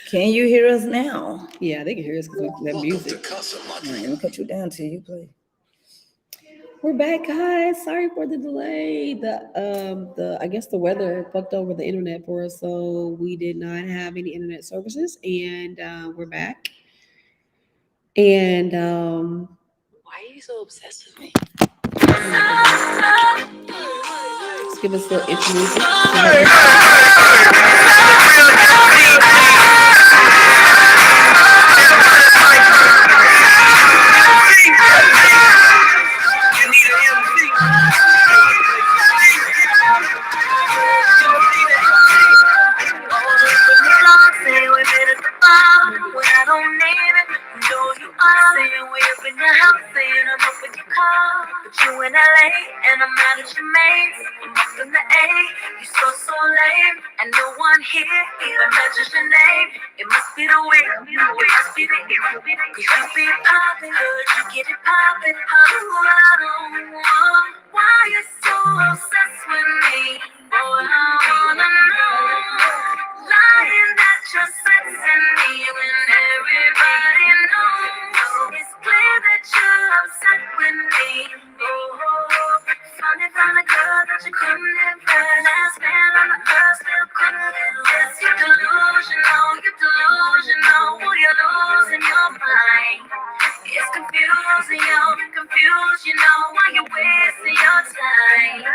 Can you hear us now? Yeah, they can hear us because that music. All right, let me cut you down till you play. We're back, guys. Sorry for the delay. The I guess the weather fucked over the internet for us, so we did not have any internet services, and we're back. And why are you so obsessed with me? Let's give us a little intro music. And I'm mad at your mates. I'm up in the A. You so lame. And no one here even mentions your name. It must be the way. It must be the ear. Cause you be poppin', good. You get it poppin'. Oh, I don't want. Why you so obsessed with me? Oh, I wanna know. Lying that you're sexing me when everybody knows. It's clear that you're upset with me. Found a girl that you couldn't impress. Last man on the earth still couldn't get less. You're delusional, you're losing your mind. It's confusing, you're confused, you know why you're wasting your time.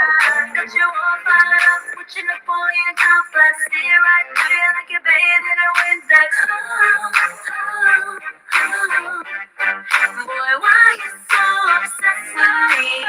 Got you all fired up with your Napoleon complex. See right through you like you're bathed in a Windex. Boy, why you so obsessed with me?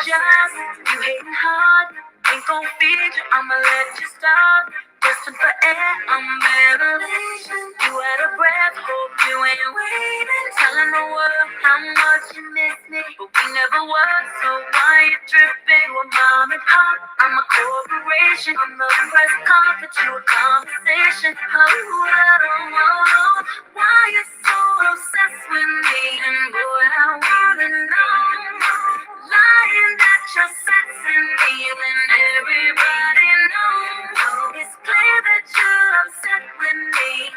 You hating hard, ain't gon' feed you, I'ma let you stop. Destined for air, I'm ventilation. You out of breath, hope you ain't waiting. Telling the world how much you miss me, but we never were, so why you tripping? You a mom and pop, I'm a corporation. I'm the press conference, you a conversation. Oh, I don't know why you so obsessed with me, and boy, I wanna know. Lying that you're sexing me when everybody knows. It's clear that you're upset with me.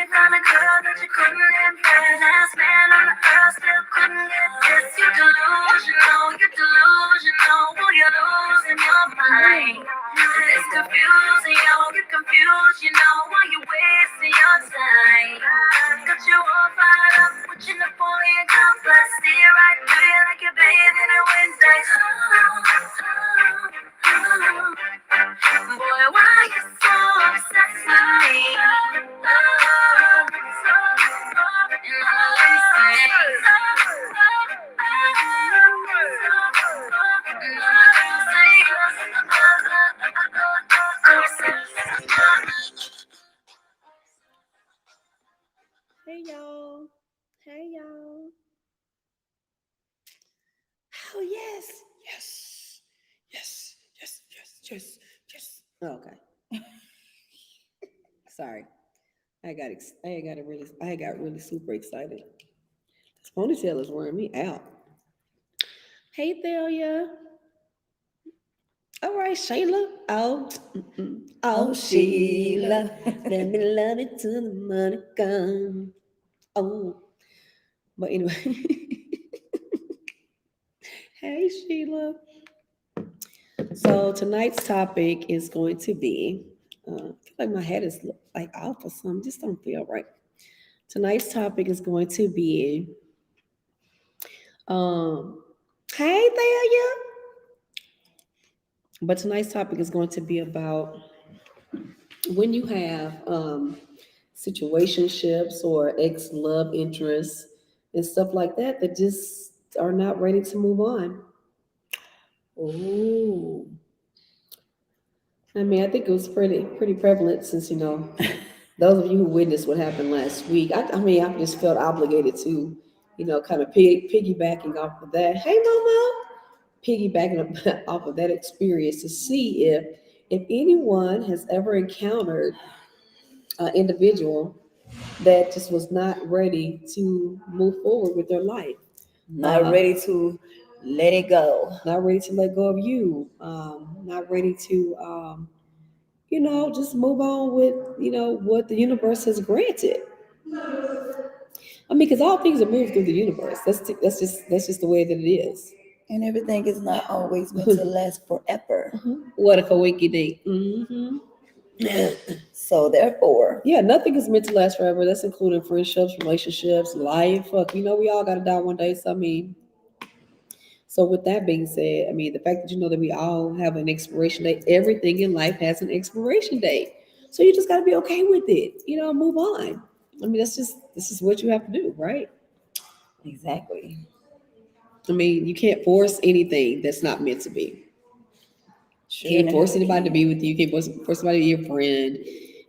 Found a girl that you couldn't impress. Last man on the earth still couldn't get this. You're delusional, you're losing your mind. It's confusing, you're confused, you know why you're wasting your time. Got you all fired up with your Napoleon complex. See right through you like you're bathed in a Windex. Boy, why you so obsessed with me? Hey y'all. Hey y'all. Oh yes. Yes. Yes. Yes. Yes. Yes. Yes. Oh, okay. Sorry. I got really super excited. This ponytail is wearing me out. Hey Thalia. All right, Shayla. Oh, Sheila. Let me love it till the money come. Oh, but anyway. Hey, Sheila. So tonight's topic is going to be, I feel like my head is like off or something. Just don't feel right. Tonight's topic is going to be, hey Thalia. But tonight's topic is going to be about when you have situationships or ex-love interests and stuff like that that just are not ready to move on. Oh, I mean, I think it was pretty prevalent since, you know, those of you who witnessed what happened last week. I mean, I just felt obligated to, you know, kind of piggybacking off of that. Hey, Mama, piggybacking off of that experience to see if anyone has ever encountered an individual that just was not ready to move forward with their life, Not ready to let it go. not ready to let go of you, not ready to, just move on with, what the universe has granted. I mean, because all things are moved through the universe. That's just the way that it is. And everything is not always meant to last forever. What a coinky dink. So therefore, Yeah, nothing is meant to last forever. That's including friendships, relationships, life. Fuck, we all gotta die one day. So I mean, so with that being said, I mean the fact that you know that we all have an expiration date. Everything in life has an expiration date. So you just gotta be okay with it. Move on. I mean, this is what you have to do, right? exactly. I mean, you can't force anything that's not meant to be. Sure You in can't the force hell anybody to can. be with you. You can't force somebody to be your friend.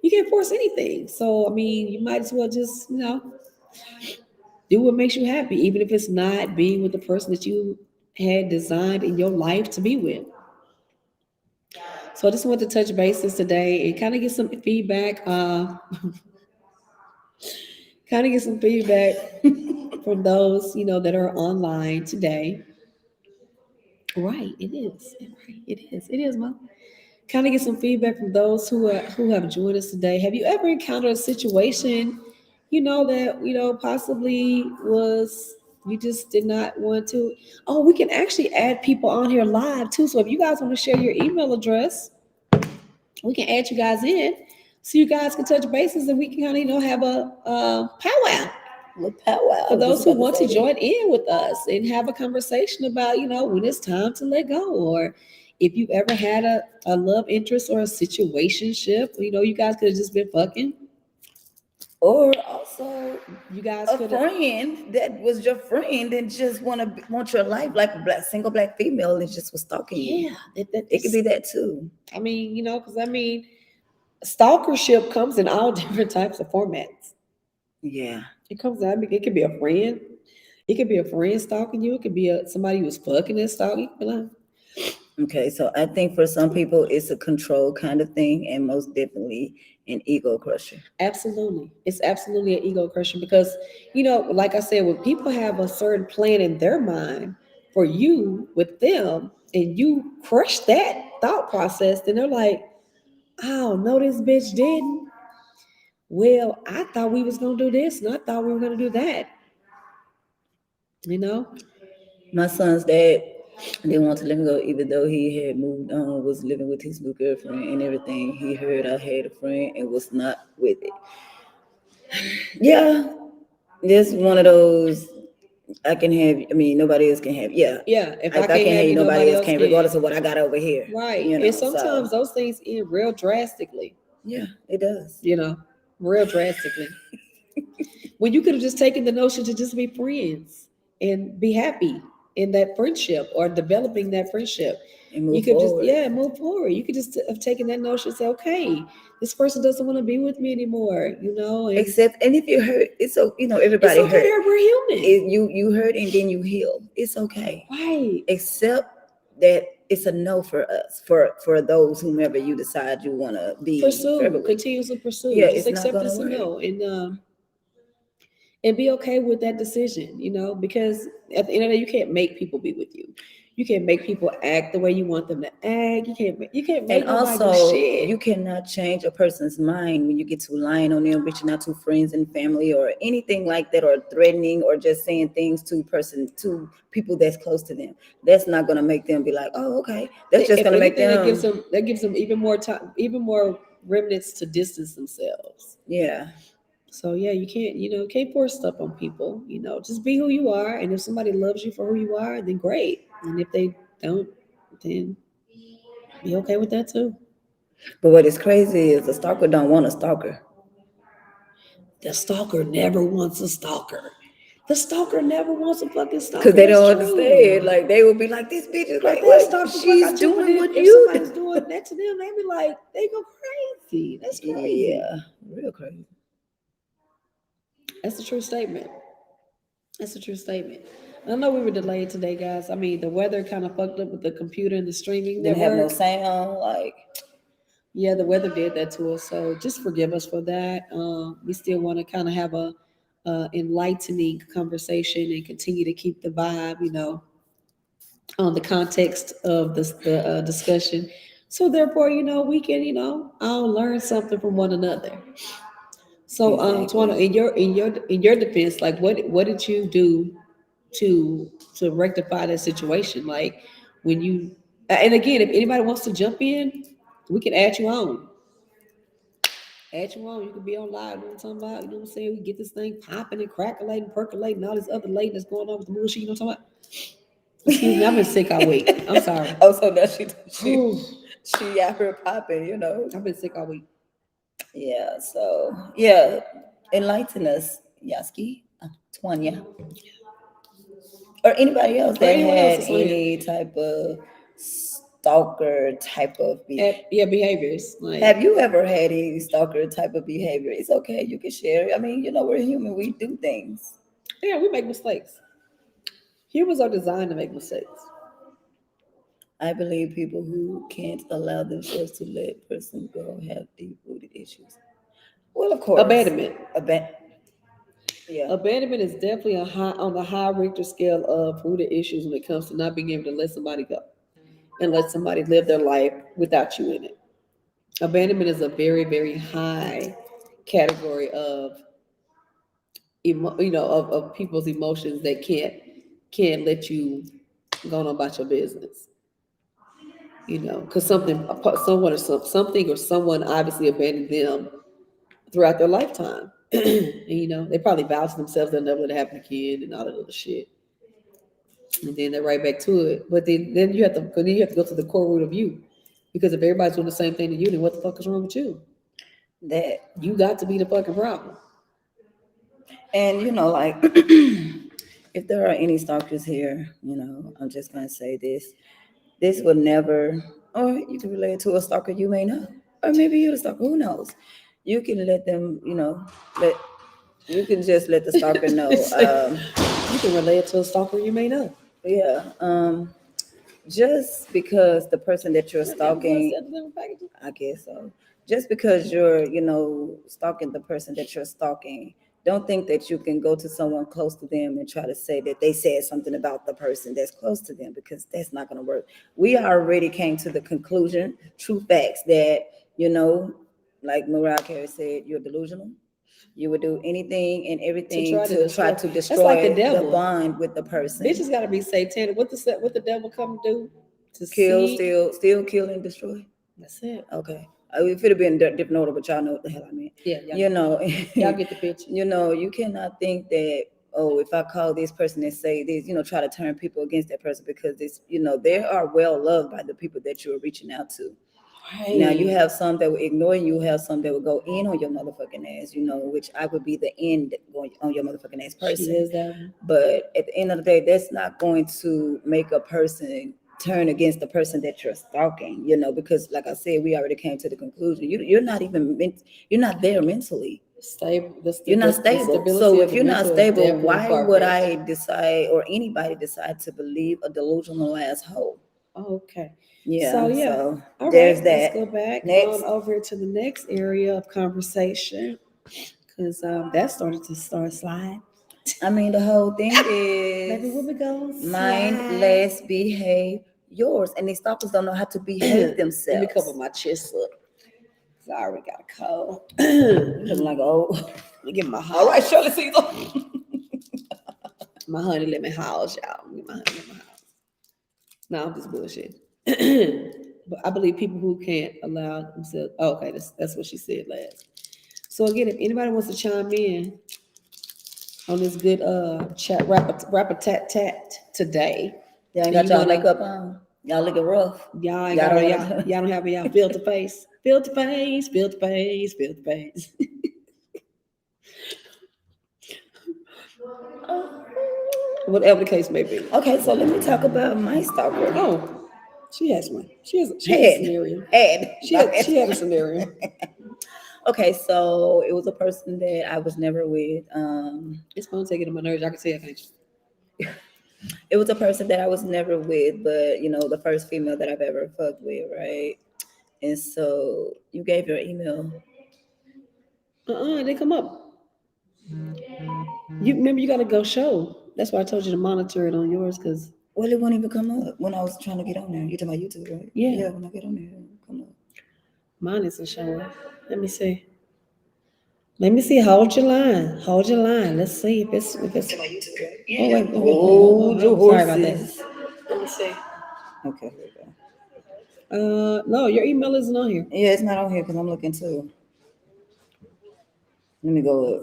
You can't force anything. So I mean, you might as well just do what makes you happy, even if it's not being with the person that you had designed in your life to be with. So I just want to touch bases today and kind of get some feedback. Kind of get some feedback from those that are online today. Right, it is. Right, it is. It is, Mom. Kind of get some feedback from those who have joined us today. Have you ever encountered a situation, that possibly was you just did not want to? Oh, we can actually add people on here live too. So if you guys want to share your email address, we can add you guys in, so you guys can touch bases and we can kind of have a powwow Little powwow. for I was those just who about to want to say that. join in with us and have a conversation about when it's time to let go, or if you've ever had a love interest or a situationship. You guys could have just been fucking. Or also You guys a could have. friend that was your friend and just want your life, like a single black female, and just was stalking you. Yeah, It could be that too. I mean, because I mean, stalkership comes in all different types of formats. Yeah. It comes out. I mean, it could be a friend. It could be a friend stalking you. It could be somebody who's fucking and stalking. Okay, so I think for some people it's a control kind of thing, and most definitely an ego crusher. Absolutely. It's absolutely an ego crusher because, like I said, when people have a certain plan in their mind for you with them and you crush that thought process, then they're like, oh, no, this bitch didn't. Well, I thought we was going to do this and I thought we were going to do that. You know? My son's dad didn't want to let me go, even though he had moved on, was living with his new girlfriend and everything. He heard I had a friend and was not with it. Yeah, this one of those. I can have. I mean, nobody else can have. Yeah, Yeah. If I if I can't can't have have you, you, nobody nobody else else can, can. regardless of what I got over here. Right. You And know, sometimes so those things end real drastically, yeah, it does. real drastically. When you could have just taken the notion to just be friends and be happy in that friendship or developing that friendship. And You move could just, forward. yeah, move forward. You could just have taken that notion and say, okay, this person doesn't want to be with me anymore, and Except, and if you hurt, it's so it's everybody okay, hurt. we're human. You hurt and then you heal. It's okay. Right. Except that it's a no for us, for those whomever you decide you want to be forever Pursue, with. continuously pursue. Yeah, Just it's not accept gonna it's a work. no. And be okay with that decision, because at the end of the day, you can't make people be with you. You can't make people act the way you want them to act. You can't And make nobody do also, shit. you cannot change a person's mind when you get to lying on them, reaching out to friends and family, or anything like that, or threatening, or just saying things to people that's close to them. That's not gonna make them be like, oh, okay. That's just If gonna make anything, them, that gives them even more time, even more remnants to distance themselves. yeah. So yeah, you can't force stuff on people. Just be who you are, and if somebody loves you for who you are, then great. And if they don't, then be okay with that too. But what is crazy is the stalker don't want a stalker. The stalker never wants a stalker. The stalker never wants a fucking Because stalker. they That's don't understand. true. Like they will be like, this bitch is Like like, that what? stalker fuck She's out too. But doing then what if you do. somebody's doing that to them, they be like, they go crazy. That's crazy. Yeah, real crazy. That's a true statement. That's a true statement. I know we were delayed today, guys. I mean, the weather kind of fucked up with the computer and the streaming Didn't have no network. sound. Like, Yeah, the weather did that to us. So just forgive us for that. We still want to kind of have a enlightening conversation and continue to keep the vibe, on the context of the discussion. So therefore, we can, all learn something from one another. So, Tawana, exactly. in your defense, like what did you do to rectify that situation? Like when you, and again, if anybody wants to jump in, we can add you on. Add you on. You can be on live. You know what I'm talking about? You know what I'm saying? We get this thing popping and crackling, percolating, all this other late that's going on with the bullshit. You know what I'm talking about? Excuse me, I've been sick all week. I'm sorry. Oh, so now she Whew. she out here popping, you know. I've been sick all week. Yeah. So yeah, enlighten us, Yaski, Twanya, or anybody else Or that anyone else had that's on here. any type of stalker type of behavior. Yeah, behaviors. Like, Have you ever had any stalker type of behavior? It's okay, you can share. I mean, you know, we're human. We do things. yeah, we make mistakes. Humans are designed to make mistakes. I believe people who can't allow themselves to let person go have deep rooted issues. Well, of course, Abandonment. aban- yeah, Abandonment is definitely a high on the high Richter scale of rooted issues when it comes to not being able to let somebody go and let somebody live their life without you in it. Abandonment is a very, very high category of of people's emotions that can't let you go on about your business. Because someone or something or someone obviously abandoned them throughout their lifetime. And, they probably vowed to themselves they'll never let it happen again and all that other shit. And then they're right back to it. But then you have to go to the core root of you. Because if everybody's doing the same thing to you, then what the fuck is wrong with you? that. You got to be the fucking problem. And you know, like, if there are any stalkers here, you know, I'm just gonna say this. This will never, or you can relate to a stalker you may know, or maybe you're the stalker. Who knows? You can let them, you know, let you can just let the stalker know. You can relate to a stalker you may know. Yeah. Just because the person that you're stalking, I guess so. Just because you're, you know, stalking the person that you're stalking, don't think that you can go to someone close to them and try to say that they said something about the person that's close to them, because that's not going to work. We already came to the conclusion, true facts, that, you know, like Mariah Carey said, you're delusional. You would do anything and everything to try to That's like the destroy the devil. bond with the person. Bitches got to be satanic. What the devil come do? To Kill, see. still kill and destroy. That's it. Okay. If it have been different order, but y'all know what the hell I mean. Yeah, You know, y'all get the picture. you know, you cannot think that, oh, if I call this person and say this, you know, try to turn people against that person, because this, you know, they are well loved by the people that you are reaching out to. Right. Now you have some that will ignore you, you have some that will go in on your motherfucking ass, you know, which I would be the end going on your motherfucking ass person. She is that. But at the end of the day, that's not going to make a person turn against the person that you're stalking, you know, because like I said, we already came to the conclusion. You're not even you're not there mentally. Stable. You're not stable. So if you're not stable, why would I decide, or anybody decide, to believe a delusional asshole? Okay. Yeah. So all there's right. that. Let's go back Next. on over to the next area of conversation, because that started to slide. I mean, the whole thing Baby, is where we go? mindless, behave yours, and these stalkers don't know how to behave themselves. Let me cover my chest up. I already got a cold. Looking like, oh, Let me get my house. all right, Shirley Caesar. My honey, let me house y'all. Get my honey, let me house. No, I'm just bullshit. But I believe people who can't allow themselves. Oh, okay, that's what she said last. So again, if anybody wants to chime in on this good chat rap a tat tat today, Y'all ain't got y'all makeup on. Y'all looking rough. Y'all ain't got y'all don't have y'all filter face, filter face, filter face, filter face. Whatever the case may be. Okay, so let me talk about my stalker. Oh, she has one. She has a scenario. She had a scenario. Okay, so it was a person that I was never with. It's gonna take it to my nerves. I can tell, can't you? It was a person that I was never with, but you know, the first female that I've ever fucked with, right? And so you gave your email. They come up. You remember you got to go show. That's why I told you to monitor it on yours because Well, it won't even come up when I was trying to get on there. You talking about YouTube, right? Yeah. Yeah, when I get on there, it'll come up. mine isn't showing. Let me see. Let me see. Hold your line. Hold your line. Let's see if it's. You talking about YouTube, right? Oh Yeah. wait. Hold your Sorry about that. horses. Let me see. Okay, here we go. No, your email isn't on here. Yeah, it's not on here because I'm looking too. Let me go up.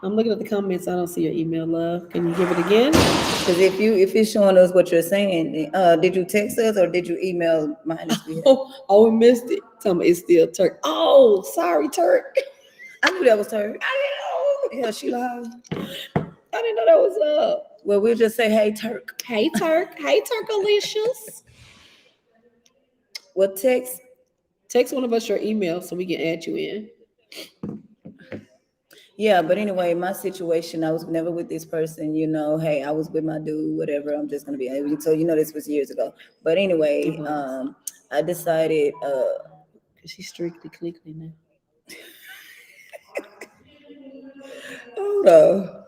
I'm looking at the comments. I don't see your email, love. Can you give it again? Because if it's showing us what you're saying, did you text us or did you email MindlessBe? Oh, we missed it. Tell me it's still Turk. Oh, sorry, Turk. I knew that was her. I Yeah, she lied. didn't know that was up. Well, we'll just say, hey, Turk. Hey, Turk. Hey, Turkalicious. What text? Text one of us your email so we can add you in. Yeah, but anyway, my situation, I was never with this person, you know, hey, I was with my dude, whatever, I'm just gonna be able to, so you know this was years ago. But anyway, I decided She's strictly clickly now. hold on.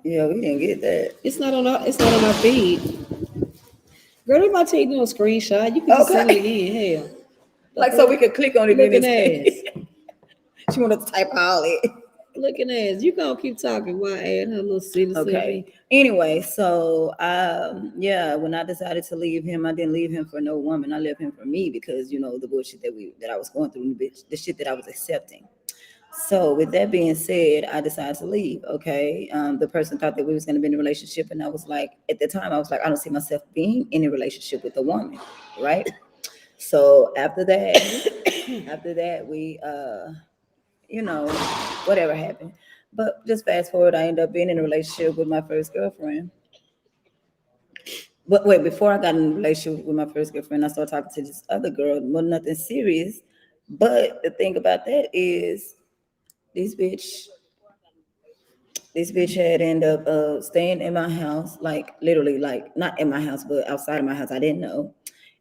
Yeah, we didn't get that. It's not on our feed. Girl, I'm about to take you a screenshot. You can just send it Okay. in. Hell. Like so we could click on it in Looking this. ass. She wanted to type all it. Looking ass. You gonna keep talking while I add her little silly Okay. selfie. Anyway, so yeah, when I decided to leave him, I didn't leave him for no woman. I left him for me because you know the bullshit that I was going through, the shit that I was accepting. So with that being said, I decided to leave. Okay. The person thought that we was gonna be in a relationship, and I was like, at the time, I was like, I don't see myself being in a relationship with a woman, right? So after that, we you know, whatever happened. But just fast forward, I ended up being in a relationship with my first girlfriend. But wait, before I got in a relationship with my first girlfriend, I started talking to this other girl. Well, nothing serious. But the thing about that is, this bitch, this bitch had ended up staying in my house, like literally, like not in my house, but outside of my house. I didn't know.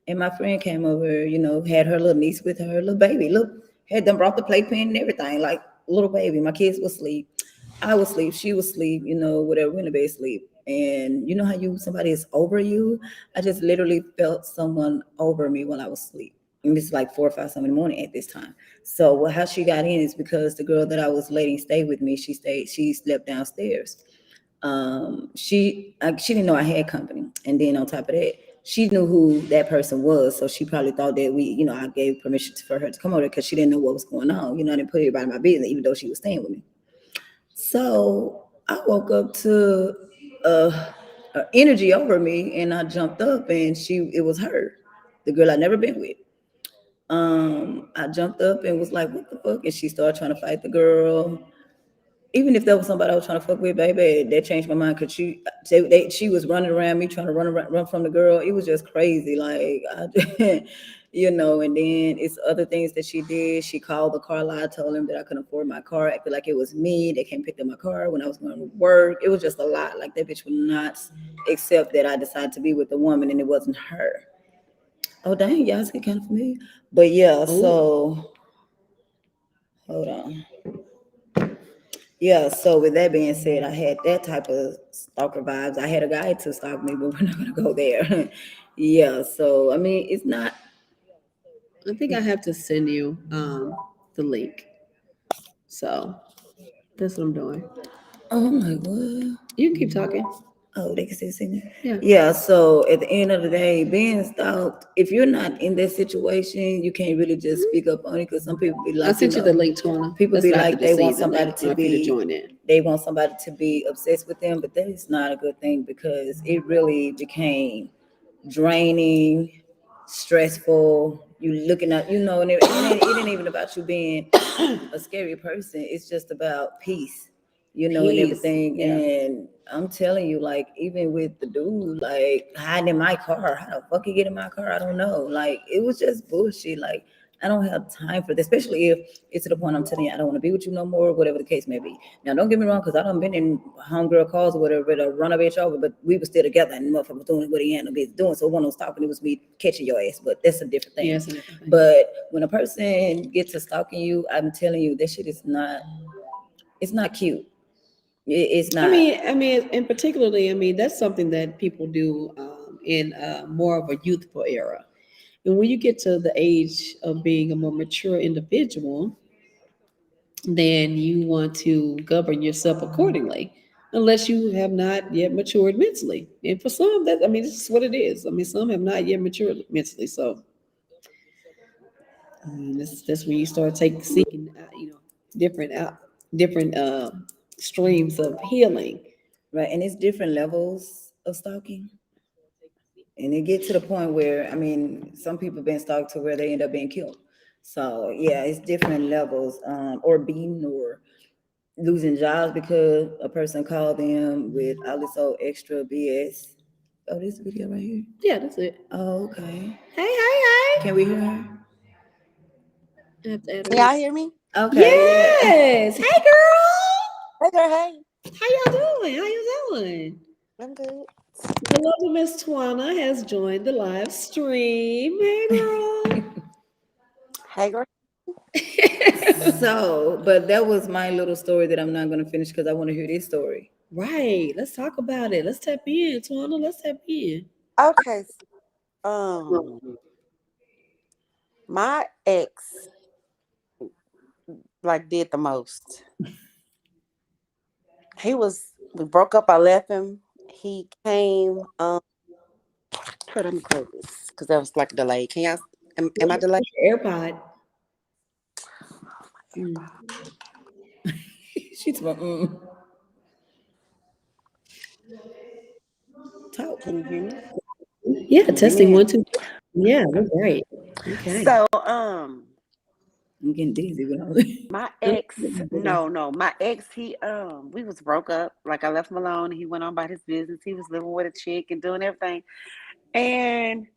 And my friend came over, you know, had her little niece with her, little baby. Look, had them brought the playpen and everything, like little baby. My kids was asleep. I was asleep. She was asleep, you know, whatever, we in the bed sleep. And you know how somebody is over you? I just literally felt someone over me while I was asleep. And it's like 4 or 5 in the morning at this time. So how she got in is because the girl that I was letting stay with me, she slept downstairs. She didn't know I had company, and then on top of that, she knew who that person was, so she probably thought that I gave permission for her to come over because she didn't know what was going on. You know, I didn't put everybody in my business, even though she was staying with me. So I woke up to energy over me, and I jumped up, and it was her, the girl I'd never been with. I jumped up and was like, "What the fuck?" And she started trying to fight the girl. Even if that was somebody I was trying to fuck with, baby, that changed my mind because she was running around me trying to run from the girl. It was just crazy, like you know. And then it's other things that she did. She called the car lot, told him that I couldn't afford my car. I feel like it was me. They came pick up my car when I was going to work. It was just a lot. Like that bitch would not accept that I decided to be with a woman and it wasn't her. Oh dang, y'all get kind of familiar. But yeah, so hold on. Yeah, so with that being said, I had that type of stalker vibes. I had a guy to stalk me, but we're not gonna go there. Yeah, so I mean, it's not. I think I have to send you the link. So that's what I'm doing. Oh, I'm like, what? You can keep talking. Oh, they can still see me. Yeah. Yeah. So at the end of the day, being stalked, if you're not in that situation, you can't really just speak up on it because some people be like, I sent you the link, Twana. people That's be what I have like to they send want you the somebody link to for you be join in. they want somebody to be obsessed with them, but that is not a good thing because it really became draining, stressful. You looking at, you know, and it ain't even about you being a scary person. It's just about peace, you know, and Peace, everything. yeah. And I'm telling you, like, even with the dude, like hiding in my car, how the fuck he get in my car? I don't know. Like, it was just bullshit. Like, I don't have time for this, especially if it's to the point I'm telling you I don't want to be with you no more, whatever the case may be. Now, don't get me wrong, because I done been in homegirl calls or whatever to run a bitch over, but we were still together and the motherfucker was doing what he had no business doing. So one was talking, it was me catching your ass, but that's a different thing. Yes, yeah, but when a person gets to stalking you, I'm telling you, that shit is not, it's not cute. It's not. I mean, and particularly, I mean, that's something that people do in more of a youthful era. And when you get to the age of being a more mature individual, then you want to govern yourself accordingly, unless you have not yet matured mentally. And for some, that I mean, this is what it is. I mean, some have not yet matured mentally. So, I mean, that's when you start seeking, different different streams of healing. Right, and it's different levels of stalking. And it get to the point where, I mean, some people been stalked to where they end up being killed. So yeah, it's different levels, or beaten or losing jobs because a person called them with all this old extra BS. Oh, this video right here. Yeah, that's it. Oh, okay. Hey. Can we hear her? I have to add Y'all hear me? Okay. Yes. Hey, girl. Hey, girl, hey. How y'all doing? How you doing? I'm good. The lovely Miss Twana has joined the live stream. Hey, girl. Hey, girl. So, but that was my little story that I'm not going to finish because I want to hear this story. Right. Let's talk about it. Let's tap in, Twana. Let's tap in. Okay. My ex like did the most. We broke up, I left him. He came, let me close this because that was like a delay. Can y'all am I delayed? AirPod. She's about, Talk. Can you hear me? Yeah, testing 1, 2. Yeah, that's great. Okay. So I'm getting dizzy with all my ex, my ex, he we was broke up. Like I left him alone. He went on about his business. He was living with a chick and doing everything. And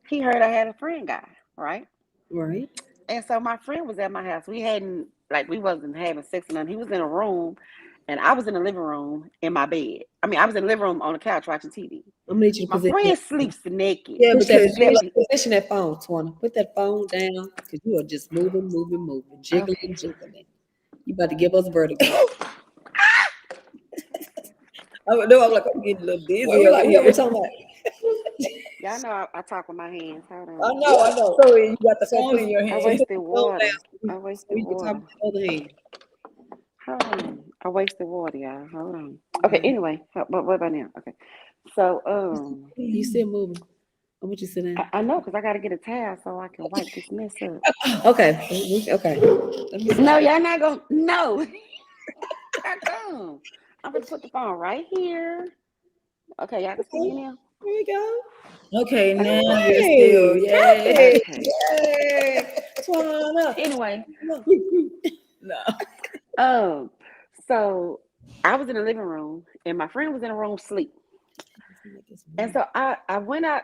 he heard I had a friend guy, right? Right. And so my friend was at my house. We wasn't having sex or nothing. He was in a room and I was in the living room in my bed. I mean, I was in the living room on the couch watching TV. I'm gonna need you to My friend sleeps naked. Yeah, because position that phone, Twana. Put that phone down because you are just moving, jiggling, jiggling. You about to give us vertigo. I'm like, I'm getting a little dizzy. We're talking about. Y'all know I talk with my hands. Hold on. I know. So you got the phone in your I hand. wasted water. You can talk with the other hand. Hold on. I wasted water, y'all. Hold on. Okay, anyway. What about now? Okay. So, You still moving. I want you to sit down. I know because I got to get a towel so I can wipe this mess up. Okay. No, y'all not going to. No. I'm going to put the phone right here. Okay, y'all can see me now? There you go. Okay, now Hey, you're still. Yeah. Okay. Anyway. No. So I was in the living room and my friend was in the room asleep. And so I went out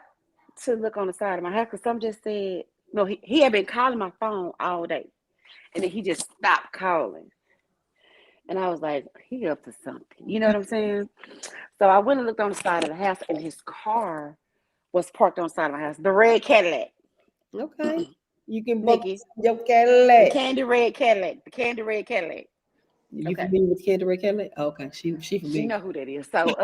to look on the side of my house because some just said, no, he had been calling my phone all day. And then he just stopped calling. And I was like, he up to something. You know what I'm saying? So I went and looked on the side of the house and his car was parked on the side of my house. The red Cadillac. Okay. You can book your Cadillac. The candy red Cadillac. You familiar with Candy Ray Cadillac? Okay, she familiar. She know who that is. So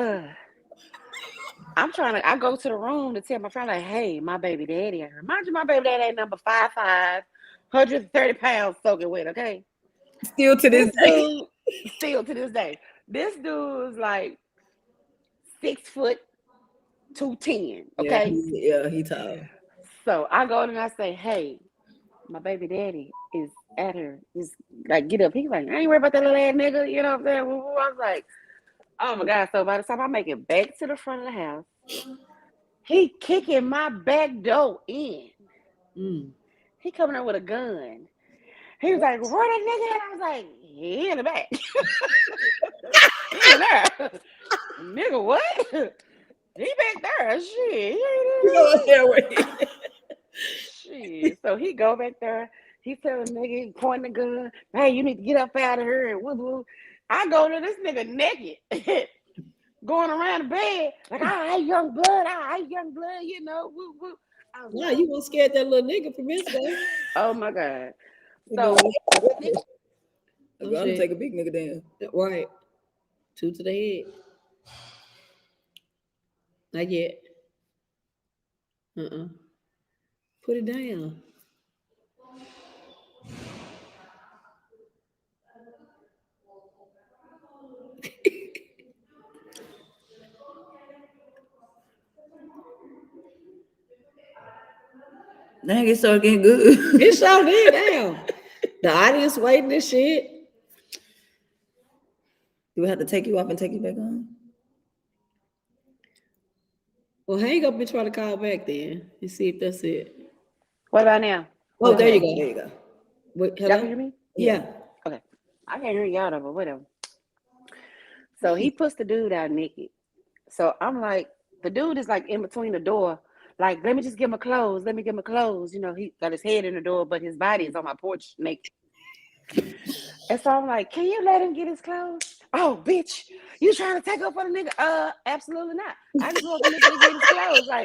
I go to the room to tell my friend, like, hey, my baby daddy. Remind you, my baby daddy ain't number 5'5", 130 pounds soaking wet, okay? Still to this day. This dude is like 6 foot 210, okay? Yeah, he tall. So I go in and I say, hey, my baby daddy is at her. Just like, get up. He's like, I ain't worried about that little ass nigga. You know what I'm saying? I was like, oh my God. So by the time I make it back to the front of the house, he kicking my back door in. He coming in with a gun. He was like, where that nigga at? I was like, he in the back. He in there. Nigga, what? He back there. Shit. Shit. So he go back there He's telling the nigga, he's pointing the gun. Hey, you need to get up out of here and woo woo. I go to this nigga naked, going around the bed like, all right, young blood, you know, woo woo. Yeah, you won't scare that little nigga from his day. Oh my God. So, I'm gonna take a big nigga down. Right. 2 to the head. Not yet. Put it down. Dang, it started getting good. It sure did. Damn. The audience waiting this shit. Do we have to take you off and take you back on? Well, hang up and try to call back then and see if that's it. What about now? Oh, there you go. There you go. Wait, Y'all can hear me? Yeah. Okay. I can't hear y'all though, but whatever. So he puts the dude out naked. So I'm like, the dude is like in between the door. Like, let me just get my clothes. Let me get my clothes. You know, he got his head in the door, but his body is on my porch naked. And so I'm like, can you let him get his clothes? Oh, bitch, you trying to take up for the nigga? Absolutely not. I just want the nigga to get his clothes. Like,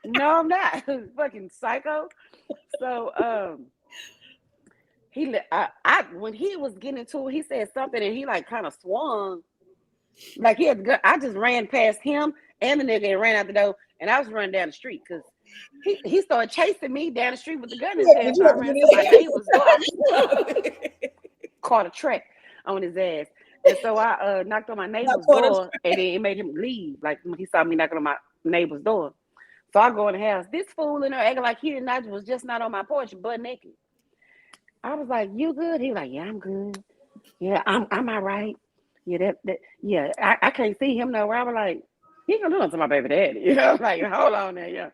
no, I'm not. Fucking psycho. So when he was getting into it, he said something and he like kind of swung. Like he had to go, I just ran past him and the nigga and ran out the door, and I was running down the street because he started chasing me down the street with the gun in his hand. So I ran to my neighbor's door. Caught a track on his ass. And so I knocked on my neighbor's door, and then it made him leave. Like he saw me knocking on my neighbor's door. So I go in the house. This fool in there acting like he was just not on my porch, butt naked. I was like, "You good?" He was like, "Yeah, I'm good. Yeah, I'm all right. Yeah, I can't see him nowhere." I was like, "He gonna do nothing to my baby daddy." You know, like, hold on there, yeah.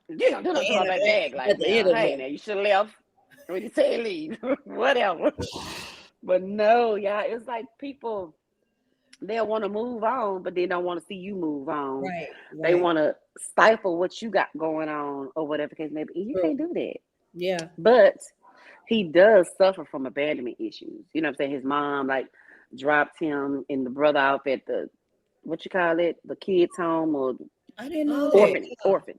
You gonna do nothing to my baby daddy? Like, hey, now you should have left when you said leave, whatever. But no, yeah, it's like people, they'll want to move on, but they don't want to see you move on. Right. They want to stifle what you got going on or whatever the case may be. You can't do that. Yeah. But he does suffer from abandonment issues. You know what I'm saying? His mom like dropped him and the brother off at the, what you call it, the kids' home or I didn't know orphan.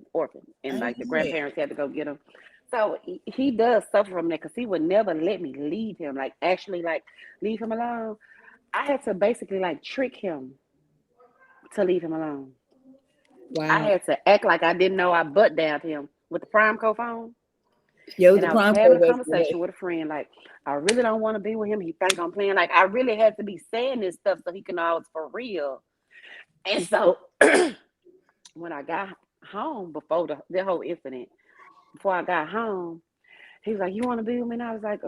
And like the grandparents had to go get him. So he does suffer from that because he would never let me leave him, like actually like leave him alone. I had to basically like trick him to leave him alone. Wow. I had to act like I didn't know I butt downed him with the Primeco phone. Yeah, and I was having a conversation with a friend, like, I really don't want to be with him. He think I'm playing. Like, I really had to be saying this stuff so he can know it's for real. And so when I got home before the whole incident, before I got home, he was like, "You want to be with me?" And I was like,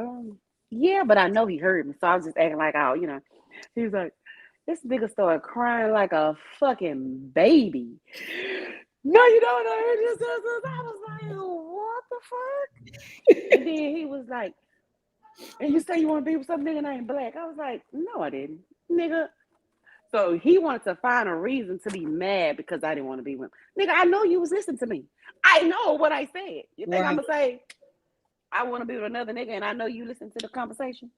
yeah, but I know he heard me. So I was just acting like, oh, you know. He was like, this nigga started crying like a fucking baby. No, you don't know. I was like, what the fuck? And then he was like, and you say you want to be with some nigga named Black. I was like, no, I didn't, nigga. So he wanted to find a reason to be mad because I didn't want to be with him. Nigga, I know you was listening to me. I know what I said. You think I'm going to say, I want to be with another nigga and I know you listen to the conversation?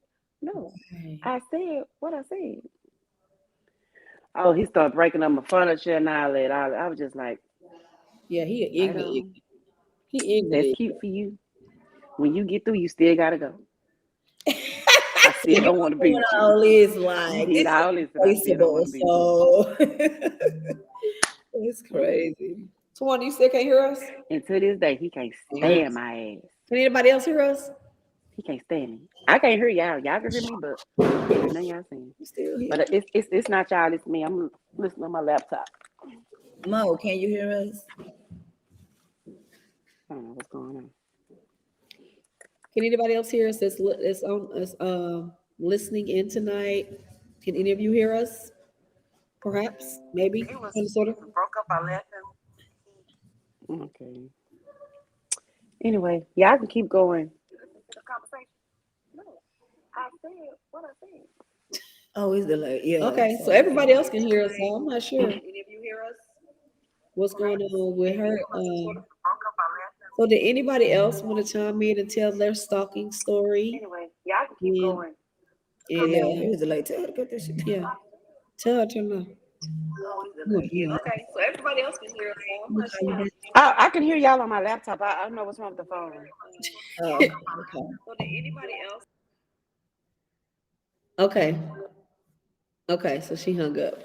No. I said what I said. Oh, he started breaking up my furniture and all that. I was just like, yeah, he ignorant. He ignorant. That's cute for you. When you get through, you still got to go. I still don't want to be with you. All is like, it's all this replaceable, so it's crazy. Twan, you still can't hear us? And to this day, he can't stand my ass. Can anybody else hear us? He can't stand me. I can't hear y'all. Y'all can hear me, but I can't hear none of y'all saying. Still here. But it's not y'all, it's me. I'm listening on my laptop. Mo, can you hear us? I don't know what's going on. Can anybody else hear us that's listening in tonight? Can any of you hear us? Perhaps, maybe, sort of. Broke up. I left him. Okay. Anyway, y'all can keep going. The conversation. No, I said what I said. Oh, it's delayed. Yeah. Okay, so everybody else can hear us. So I'm not sure. Any of you hear us? What's going on with her? So did anybody else want to chime in and tell their stalking story? Anyway, y'all can keep And, going. Oh yeah, and here's the late. Tell her to cut this shit down. yeah, tell her, turn on. Oh, it's Ooh, delayed. yeah. Okay, so everybody else can hear us. So I'm I'm gonna not call you sure. back. I can hear y'all on my laptop. I don't know what's wrong with the phone. Oh, okay. So did anybody else? Okay. Okay, so she hung up.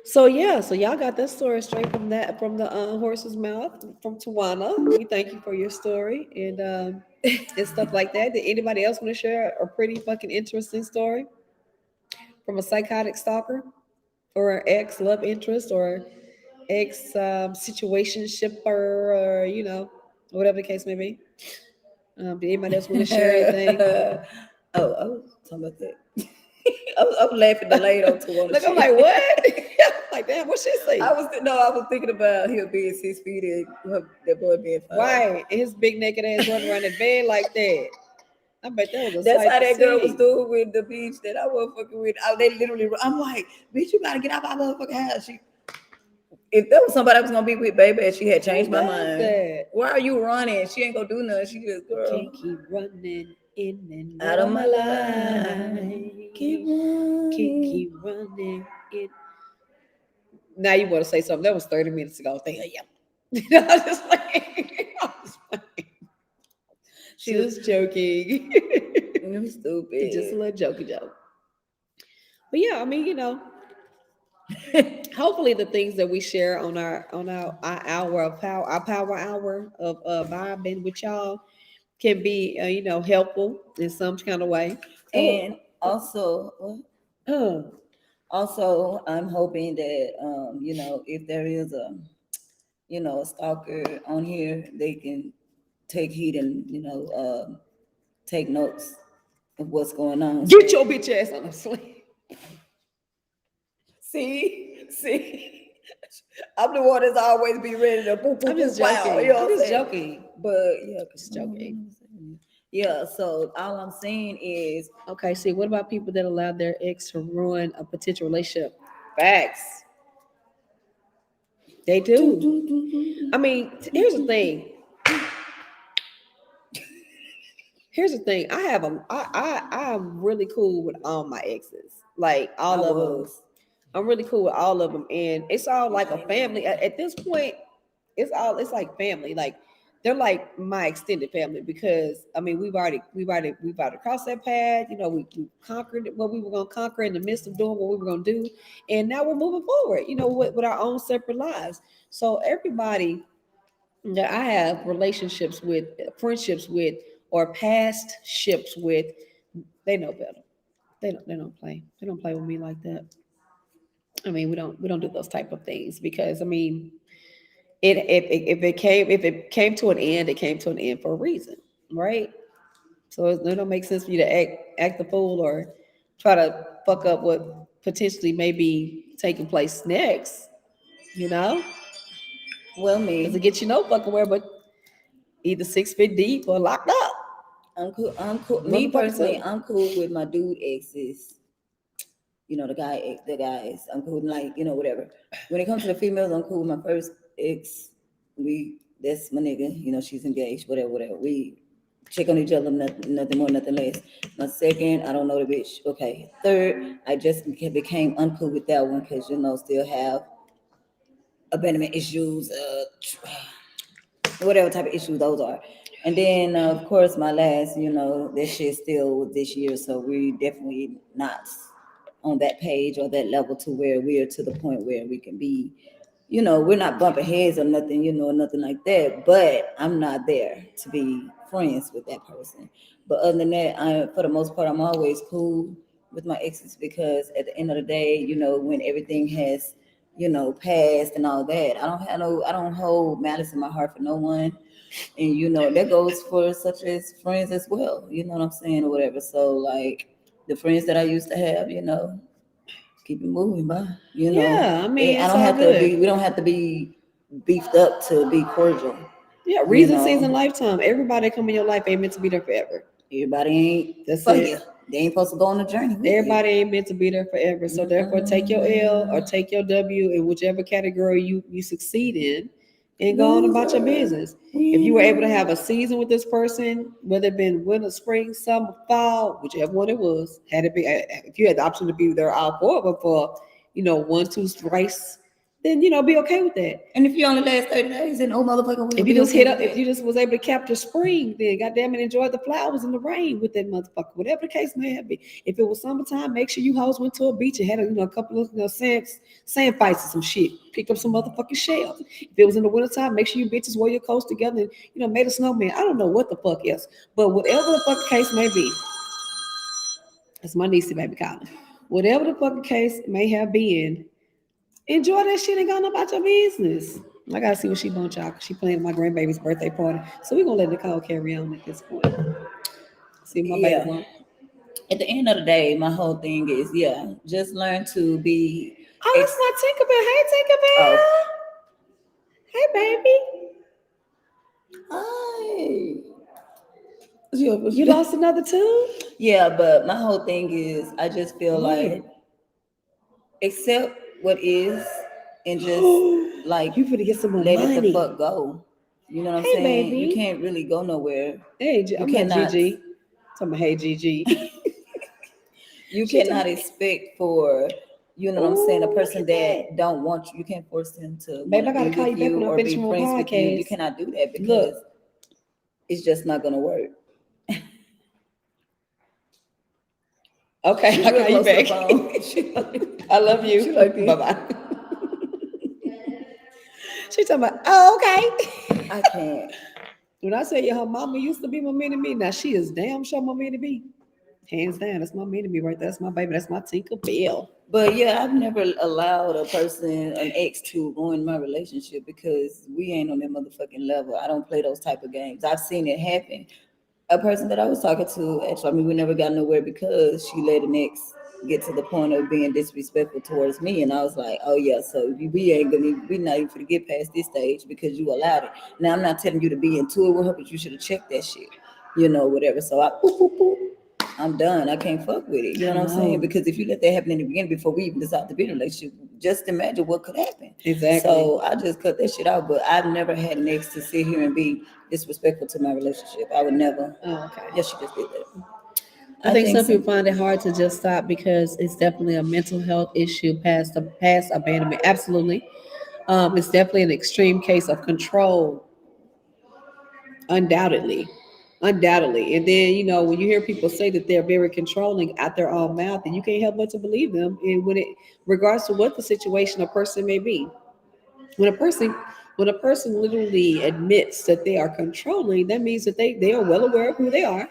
So yeah, so y'all got that story straight from the horse's mouth from Tawana. We thank you for your story and stuff like that. Did anybody else want to share a pretty fucking interesting story from a psychotic stalker or ex love interest or ex situation shipper or whatever the case may be? Did anybody else want to share anything? Oh, I was talking about that. I'm laughing delayed on Tawana. Look, I'm shit. like, what? Like, damn, what she say? I was thinking about him being 6 feet and that boy being 5. Right, and his big naked ass running around the bed like that. I bet that was a That's sight how to that girl was see. doing with the beach that I was fucking with. They literally, I'm like, bitch, you gotta get out my motherfucking house. If that was somebody I was gonna be with, baby, and she had changed my Who does mind. that? Why are you running? She ain't gonna do nothing. She just, girl, Can't keep running in and out of my life. Keep running. Can't keep running in. Now you want to say something? That was 30 minutes ago. Think, yeah. I was just like, I was playing. She was joking. You stupid. Just a little jokey joke. But yeah, I mean, hopefully the things that we share on our hour of power, our power hour of vibing with y'all can be helpful in some kind of way. And also, what? Oh, Also, I'm hoping that if there is a stalker on here, they can take heed and take notes of what's going on. get your bitch ass on the sleep. See, I'm the one that's always be ready to boop, boop, I'm just boop, wow, joking. you know I'm what I'm just saying? joking. But yeah, Just joking. Yeah, so all I'm saying is, Okay, see, what about people that allowed their ex to ruin a potential relationship? Facts. They do. I mean, here's the thing. I'm really cool with all my exes. Like all of them. I'm really cool with all of them, and it's all like a family. At this point, it's like family. Like they're like my extended family because I mean we've already crossed that path. We conquered what we were gonna conquer in the midst of doing what we were gonna do, and now we're moving forward. With our own separate lives. So everybody that I have relationships with, friendships with, or past ships with, they know better. They don't play. They don't play with me like that. I mean, we don't do those type of things because I mean, if it came to an end, it came to an end for a reason, right? So it don't make sense for you to act the fool or try to fuck up what potentially may be taking place next, well, because it me, gets you no fucking where, but either 6 feet deep or locked up. I'm cool. Me Motherfucker personally, too. I'm cool with my dude exes. The guys. I'm cool, like, whatever. When it comes to the females, I'm cool with my first ex. That's my nigga. She's engaged, whatever. We check on each other, nothing more, nothing less. My second, I don't know the bitch. Okay. Third, I just became uncool with that one because, still have abandonment issues, whatever type of issues those are. And then, of course, my last, that shit still this year. So we definitely not on that page or that level to where we're to the point where we can be, we're not bumping heads or nothing, nothing like that. But I'm not there to be friends with that person. But other than that, for the most part, I'm always cool with my exes because at the end of the day, when everything has, passed and all that, I don't hold malice in my heart for no one. And that goes for such as friends as well. You know what I'm saying, or whatever. So like the friends that I used to have, keep it moving, by. Yeah, I mean, I it's don't all have to good. be. We don't have to be beefed up to be cordial. Yeah, reason, season, lifetime. Everybody come in your life ain't meant to be there forever. Everybody ain't. That's for it. you. They ain't supposed to go on a journey. Everybody ain't meant to be there forever. So therefore, take your L or take your W in whichever category you succeed in, and go on about your business. If you were able to have a season with this person, whether it been winter, spring, summer, fall, whichever one it was, had it be if you had the option to be there all four of them for, 1, 2, thrice, then be okay with that. And if you only last 30 days, then motherfucker, if you just if you just was able to capture spring, then goddamn it, enjoy the flowers and the rain with that motherfucker, whatever the case may have been. If it was summertime, make sure you hoes went to a beach and had a couple of sand fights and some shit. Pick up some motherfucking shells. If it was in the wintertime, make sure you bitches wore your coats together and made a snowman. I don't know what the fuck else, but whatever the fucking case may be, that's my niece baby calling. Whatever the fucking case may have been, enjoy that shit and go on about your business. I gotta see what she wants, y'all. She playing my grandbaby's birthday party, so we're gonna let Nicole carry on at this point. See what my baby want. At the end of the day, my whole thing is, just learn to be. Oh, that's my Tinkerbell. Hey, Tinkerbell. Oh. Hey, baby. Hi. You lost another tooth? Yeah, but my whole thing is, I just feel like accept what is and just like you finna get some more let money. It the fuck go. You know what I'm saying? Baby. You can't really go nowhere. Hey, I'm not Gigi. Talking about hey Gigi. You cannot expect for what I'm saying, a person that don't want you. You can't force them to babe, I gotta call you back when I finish my podcast. With you. You cannot do that because it's just not gonna work. Okay, I'll call you back. I love you. Bye bye. She's talking about, okay. I can't. When I say her mama used to be my mini-me, now she is damn sure my mini-me. Hands down, that's my mini-me right there. That's my baby. That's my Tinkerbell. But I've never allowed a person, an ex, to ruin my relationship because we ain't on that motherfucking level. I don't play those type of games. I've seen it happen. A person that I was talking to, actually, we never got nowhere because she let an ex get to the point of being disrespectful towards me, and I was like, oh yeah, so we not even gonna get past this stage because you allowed it. Now I'm not telling you to be into it with her, but you should have checked that shit, whatever. So I'm done. I can't fuck with it. You know what I'm saying? Because if you let that happen in the beginning before we even decide to be in a relationship, just imagine what could happen. Exactly. So I just cut that shit out. But I've never had an ex to sit here and be disrespectful to my relationship. I would never. Oh, okay. Yes, she just did that. I think some people find it hard to just stop because it's definitely a mental health issue past abandonment. Absolutely. It's definitely an extreme case of control. Undoubtedly. And then, when you hear people say that they're very controlling out their own mouth, and you can't help but to believe them. And regards to what the situation a person may be, when a person literally admits that they are controlling, that means that they are well aware of who they are.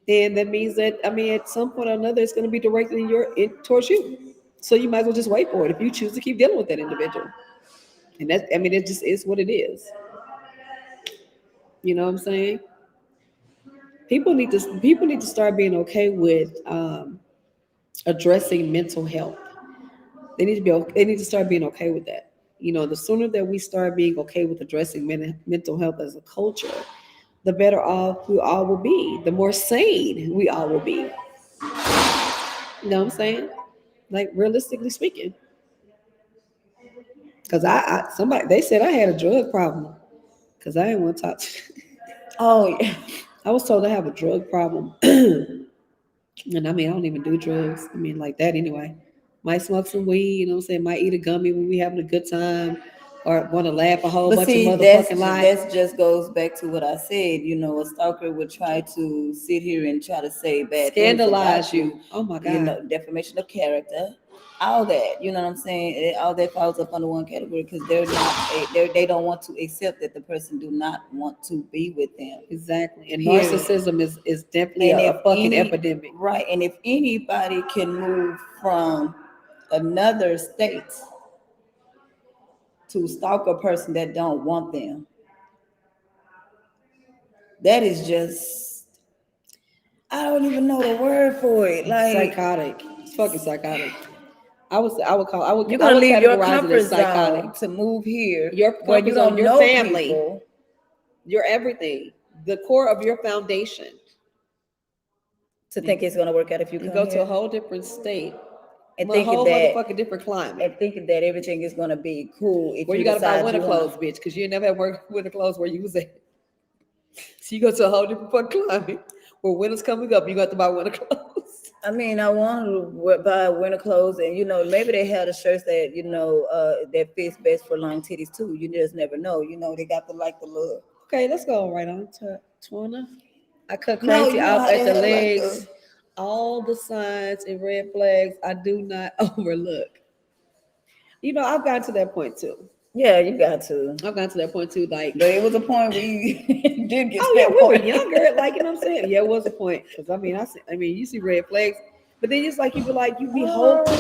And that means that, at some point or another, it's going to be directed towards you. So you might as well just wait for it if you choose to keep dealing with that individual. And it just is what it is. You know what I'm saying? People need to start being okay with addressing mental health. They need to start being okay with that. The sooner that we start being okay with addressing mental health as a culture, the better off we all will be. The more sane we all will be. You know what I'm saying? Like, realistically speaking. Because they said I had a drug problem. Because I didn't want to talk to. Oh, yeah. I was told I have a drug problem. And I don't even do drugs. Like that anyway. Might smoke some weed, might eat a gummy when we having a good time, or want to laugh a whole bunch of motherfucking lies. That just goes back to what I said. A stalker would try to sit here and try to say bad things about you. Oh my God. Defamation of character, all that. You know what I'm saying? All that falls up under one category because they don't want to accept that the person do not want to be with them. Exactly. And narcissism is definitely a fucking epidemic. Right. And if anybody can move from another state to stalk a person that don't want them, that is just, I don't even know the word for it. Like, psychotic. It's fucking psychotic. I would you're gonna leave your comfort zone to move here. Your comfort zone, your family, people. Your everything, the core of your foundation. To think it's gonna work out if you go to a whole different state and a thinking whole that motherfucking different climate. everything is gonna be cool if Where you you gotta buy decide winter you wanna. clothes, bitch, because you never had winter clothes where you was at. So you go to a whole different fucking climate where winter's coming up. You got to buy winter clothes. I mean, I wanted to buy winter clothes, and maybe they had the shirts that that fits best for long titties too. You just never know. They got the look. Okay, let's go right on to Twana. I cut No, crazy how out they at the have, legs. All the signs and red flags I do not overlook. I've gotten to that point too. Yeah, you got to. I've gotten to that point too. Like, but it was a point where you did get. Oh yeah, we were younger. Like, you know what I'm saying? Yeah, it was a point. Because I mean, you see red flags, but then it's like you be hoping.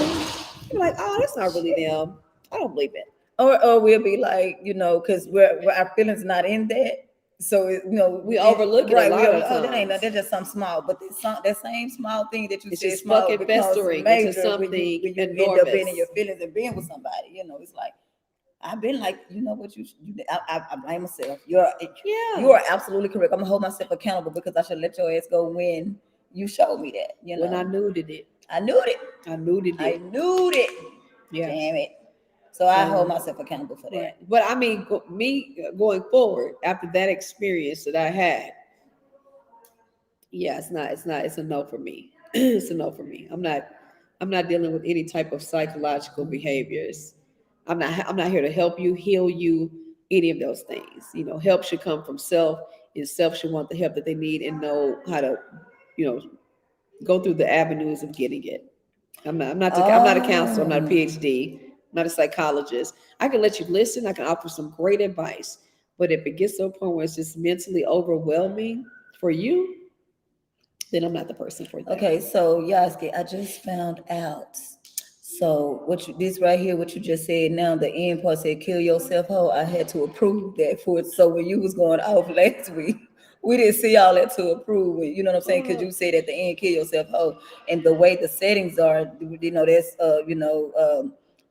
You're like, oh, that's not really them. I don't believe it. Or we'll be like, because we're our feelings not in that. So we overlook it right, a lot of times. That ain't that's just something small, but that same small thing that you it's said just small fucking becomes festering major into something when you end enormous. up being in your feelings and being with somebody. It's like I've been like, what you I blame myself. You are absolutely correct. I'm gonna hold myself accountable because I should let your ass go when you showed me that. When I knew it. I knew it. I knew it. Yeah. Damn it. So I hold myself accountable for that. Right. But I mean, me going forward after that experience that I had, yeah, it's a no for me. It's a no for me. I'm not dealing with any type of psychological behaviors. I'm not here to help you, heal you, any of those things. Help should come from self, and self should want the help that they need and know how to, go through the avenues of getting it. I'm not a counselor. I'm not a PhD. I'm not a psychologist. I can let you listen. I can offer some great advice. But if it gets to a point where it's just mentally overwhelming for you, then I'm not the person for that. Okay, so Yasuke, I just found out. So this right here, what you just said now, the end part said kill yourself whole. I had to approve that for it. So when you was going off last week, we didn't see all that to approve it. You know what I'm saying? Because you said at the end, kill yourself whole. And the way the settings are, that's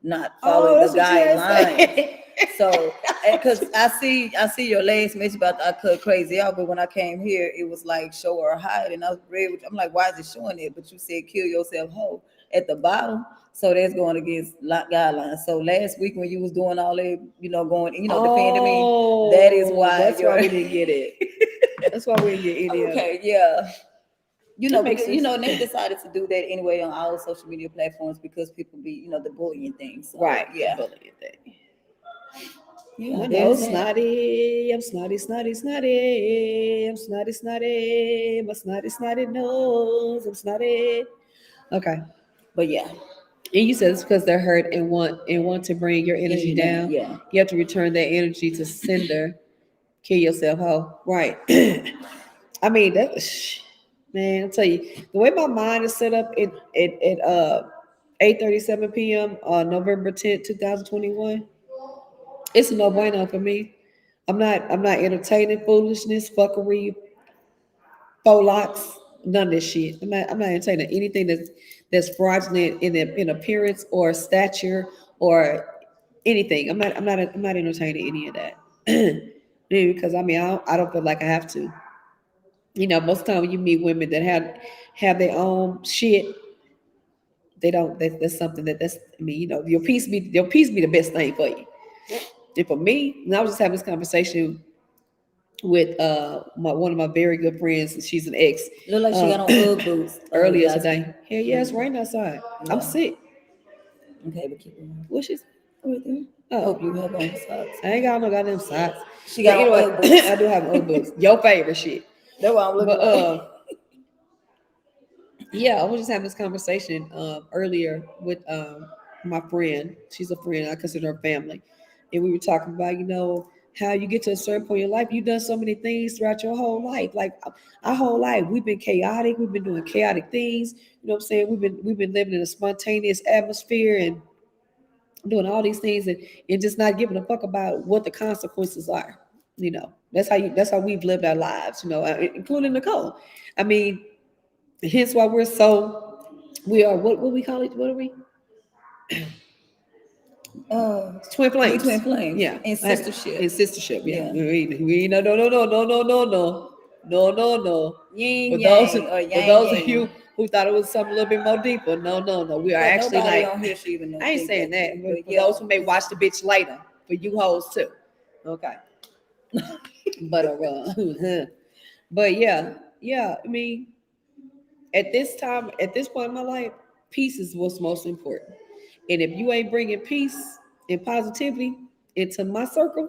not following the guidelines. So because I see your last message about I cut crazy out, but when I came here, it was like show or hide, and I was read. I'm like, why is it showing it? But you said kill yourself whole at the bottom. So that's going against guidelines. So last week when you was doing all that, going, defending me, that is why. That's why we didn't get it. That's why we didn't get any of it. Okay, yeah. Because, and they decided to do that anyway on all social media platforms because people be, the bullying things. So, right. Yeah. The bullying thing. Yeah, I'm snotty. I'm snotty. I'm snotty. My snotty nose. I'm snotty. Okay. But yeah. And you said it's because they're hurt and want to bring your energy down. Yeah. You have to return that energy to sender. Kill yourself, ho. Right. I mean, man, I'll tell you, the way my mind is set up at 8:37 p.m. on November 10th, 2021, it's a no bueno for me. I'm not entertaining foolishness, fuckery, faux locks, none of this shit. I'm not entertaining anything that's fraudulent in appearance or stature or anything. I'm not entertaining any of that. Because I don't feel like I have to. Most of the time when you meet women that have their own shit, they don't. That's something your peace be the best thing for you. And for me, and I was just having this conversation with one of my very good friends, and she's an ex. Look like she got on Ugg boots earlier today. Hell yeah, it's raining outside. Yeah. I'm sick. Okay, but keep going. What she's right there? I hope you have on socks. I ain't got no goddamn socks. She got on Ugg boots. I do have Ugg boots. Your favorite shit. That's why I'm looking. But yeah, I was just having this conversation earlier with my friend. She's a friend. I consider her family. And we were talking about, how you get to a certain point in your life. You've done so many things throughout your whole life. Like our whole life, we've been chaotic. We've been doing chaotic things. You know what I'm saying? We've been living in a spontaneous atmosphere and doing all these things and just not giving a fuck about what the consequences are. That's how we've lived our lives, including Nicole. I mean, hence why we are what we call it? What are we? Twin flames. Twin flames. Yeah. And sistership. Yeah. We no. Yin, For those of who thought it was something a little bit more deeper. No, no, no. We are But actually nobody like, on here should even know. I ain't think saying that. too. But But for yeah, those who may watch the bitch later, for you hoes too. Okay. But but yeah, yeah. I mean, at this time, at this point in my life, peace is what's most important. And if you ain't bringing peace and positivity into my circle,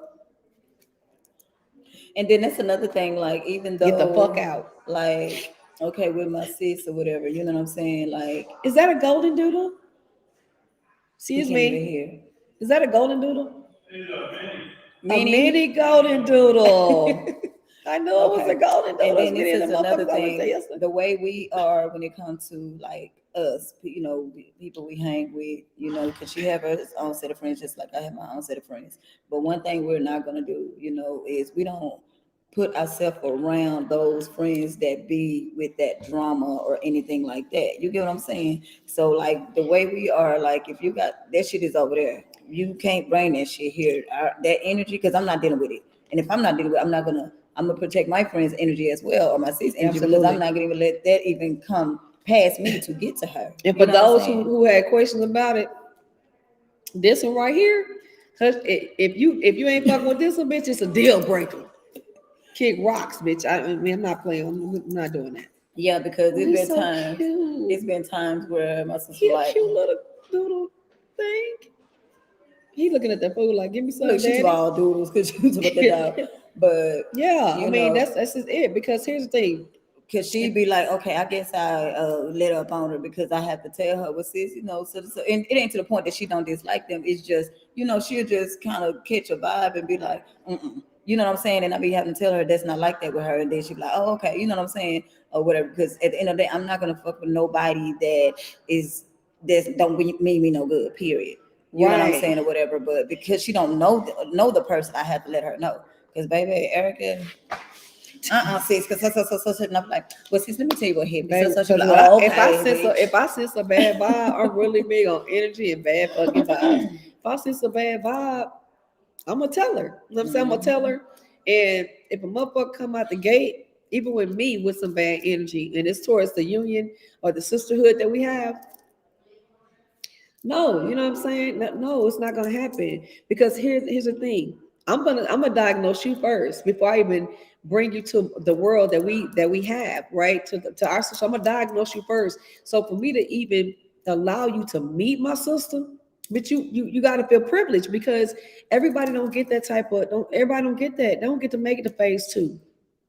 and then that's another thing. Like even get the fuck though, out. like, okay, with my sis or whatever, you know what I'm saying? Like, Is that a golden doodle? he Excuse can't even me. hear. Is that a golden doodle? A Mini. mini golden doodle. I knew it was a Okay. golden And doodle. then this Many of is the another motherfuckers I went to thing, yesterday. the way we are when it comes to like us, you know, people we hang with, you know, because she have her own set of friends just like I have my own set of friends. But one thing we're not gonna do, you know, is we don't put ourselves around those friends that be with that drama or anything like that. You get what I'm saying? So like the way we are, like if you got that shit is over there, you can't bring that shit here. That energy, because I'm not dealing with it. And if I'm not dealing with it, I'm gonna protect my friend's energy as well, or my sis' energy, because I'm Absolutely. not gonna even let that even come past me to get to her. And You for know what I'm those saying? who had questions about it, this one right here, if you ain't fucking with this one, bitch, it's a deal breaker. Kick rocks, bitch. I mean, I'm not playing. I'm not doing that. Yeah, because Oh, it's he's been so times. cute. It's been times where my sister He a like, cute little doodle thing. He looking at the food like, give me some, look, she's daddy. all doodles because she was about the dog. But Yeah, I you mean know, that's just it. Because here's the thing. cause she'd be like, okay, I guess I let up on her because I have to tell her, well, sis, you know, so and it ain't to the point that she don't dislike them. It's just, you know, she'll just kind of catch a vibe and be like, mm-mm. You know what I'm saying? And I be having to tell her that's not like that with her, and then she be like, oh, okay, you know what I'm saying, or whatever. Because at the end of the day, I'm not gonna fuck with nobody that don't mean me no good. Period. You know what I'm Right. saying, or whatever. But because she don't know the person, I have to let her know. Because baby, Erica, sis, because and I'm like, well, sis, let me tell you what happened. Baby, So she be because like, oh, if I okay, sense bitch. a bad vibe, I'm really big on energy and bad fucking vibes. If I sense a bad vibe, I'm gonna tell her. You know what I'm saying? I'm gonna tell her. And if a motherfucker come out the gate, even with me with some bad energy, and it's towards the union or the sisterhood that we have, no, you know what I'm saying? No, it's not gonna happen. Because here's the thing. I'm gonna diagnose you first before I even bring you to the world that we have, right? To our sister. I'm gonna diagnose you first. So for me to even allow you to meet my sister, but you gotta feel privileged because everybody don't get that type of don't everybody don't get that. They don't get to make it to phase 2.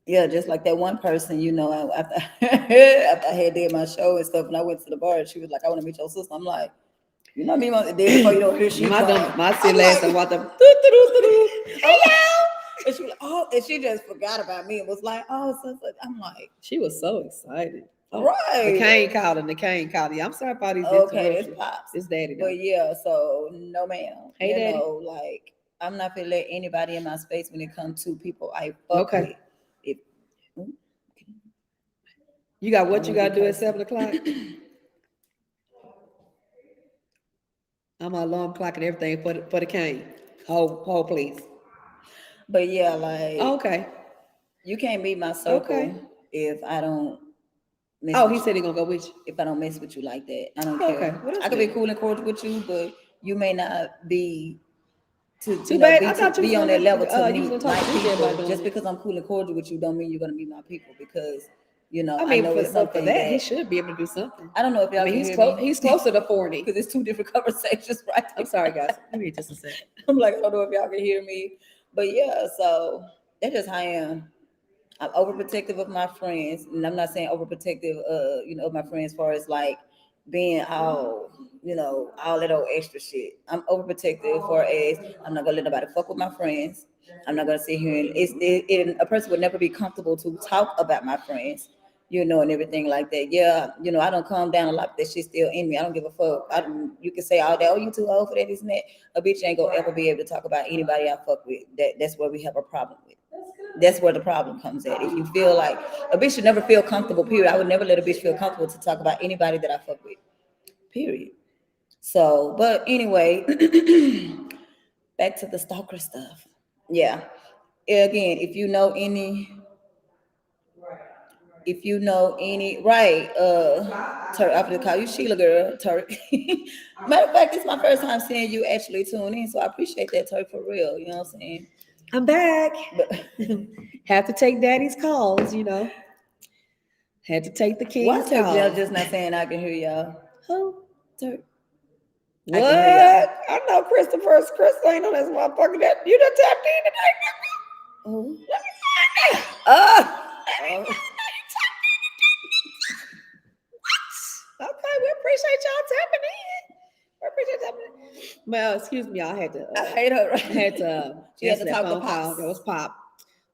Yeah, just like that one person, you know, after, after I had did my show and stuff, and I went to the bar, and she was like, I want to meet your sister. I'm like, you know me, then before you know, here she My come. dumb my I'm silly ass like, and what the doo-doo-doo-doo-doo. hey y'all. And she was like, oh, and she just forgot about me and was like, oh, so I'm like, She was so excited. Oh, right. The cane called you. I'm sorry about these Okay, interruptions. it's pops. It's daddy though. But yeah, so no ma'am. Hey, You daddy. know, like I'm not gonna let anybody in my space when it comes to people I fuck Okay. with. If You got what I'm you gonna got be to do at cursing. 7 o'clock? I'm an alarm clock and everything for the cane. Hold, please. But yeah, like Okay. you can't be my Okay. circle if I don't mess Oh, with he you. said he gonna go with you. If I don't mess with you like that, I don't Okay. care. Well, that's I could be good. cool and cordial with you, but you may not be to Too bad. I thought you was be on that level to gonna you was meet gonna talk my to DJ about people. doing Just it. because I'm cool and cordial with you, don't mean you're gonna be my people. Because you know, I I mean, know it's but for something that, he that should be able to do something. I don't know if I y'all mean, can he's hear close. me He's closer to 40. because it's two different conversations, right? I'm sorry, guys. Give me just a second. I'm like, I don't know if y'all can hear me, but yeah. So that's just how I am. I'm overprotective of my friends, and I'm not saying overprotective, you know, of my friends as far as like being all, you know, all that old extra shit. I'm overprotective as far as I'm not gonna let nobody fuck with my friends. I'm not gonna sit here and a person would never be comfortable to talk about my friends, you know, and everything like that. Yeah, you know, I don't calm down a lot. That shit still in me. I don't give a fuck. You can say all that. Oh, you too old for that, this and that. A bitch ain't gonna ever be able to talk about anybody I fuck with. That's where we have a problem with. That's where the problem comes at. If you feel like a bitch should never feel comfortable, period. I would never let a bitch feel comfortable to talk about anybody that I fuck with, period. So, but anyway, back to the stalker stuff. Yeah. Again, if you know any If you know any, right, Turk, I'm gonna call you Sheila girl, Turk. Matter of fact, it's my first time seeing you actually tune in, so I appreciate that, Turk, for real. You know what I'm saying? I'm back. But Have to take daddy's calls, you know. Had to take the why king's Turk call. just not saying I can hear y'all? Who? Turk. What? I can hear y'all. I know Christopher. Crystal ain't know this motherfucker that you done tapped in today. Oh. Let me find it. Oh. Okay, we appreciate y'all tapping in. We appreciate tapping in. Well, excuse me, I had to. I hate her. Right? I had to She had answer to that talk to phone call. Pops. That was Pop.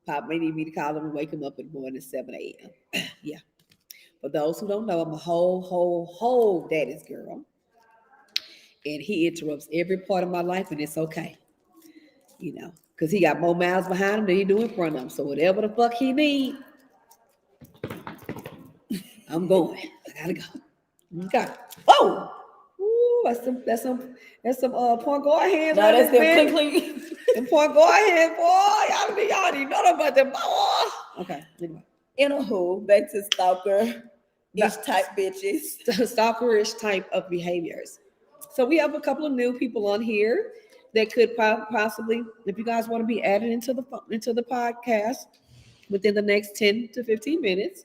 Pop may need me to call him and wake him up in the morning at 7 a.m. Yeah. For those who don't know, I'm a whole daddy's girl. And he interrupts every part of my life, and it's okay. You know, because he got more miles behind him than he do in front of him. So whatever the fuck he need, I'm going. I gotta go. Okay. Oh, ooh, that's some point guard hands. No, that's them clink clink. Them point guard hands, boy. Y'all need know about them, boy. Okay. Anyway. Anywho, back to stalker ish type bitches. Stalkerish type of behaviors. So we have a couple of new people on here that could possibly, if you guys want to be added into the podcast within the next 10 to 15 minutes.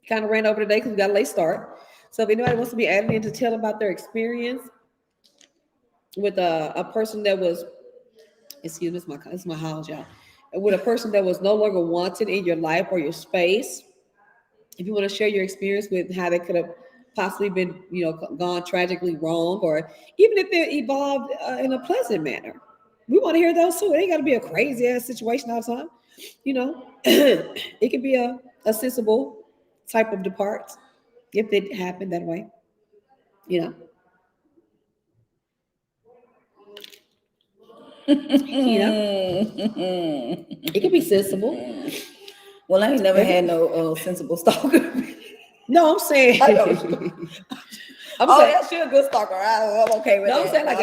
Kind of ran over today because we got a late start. So if anybody wants to be added in to tell about their experience with a person that was, excuse me, it's my house, y'all. With a person that was no longer wanted in your life or your space. If you want to share your experience with how they could have possibly been, gone tragically wrong, or even if it evolved in a pleasant manner, we want to hear those too. It ain't got to be a crazy ass situation all the time. It could be a sensible type of depart if it happened that way. You know. It could be sensible. Well, I ain't never had no sensible stalker. No, I'm saying. Yeah, she a good stalker. I'm okay with that. No, I'm saying, like,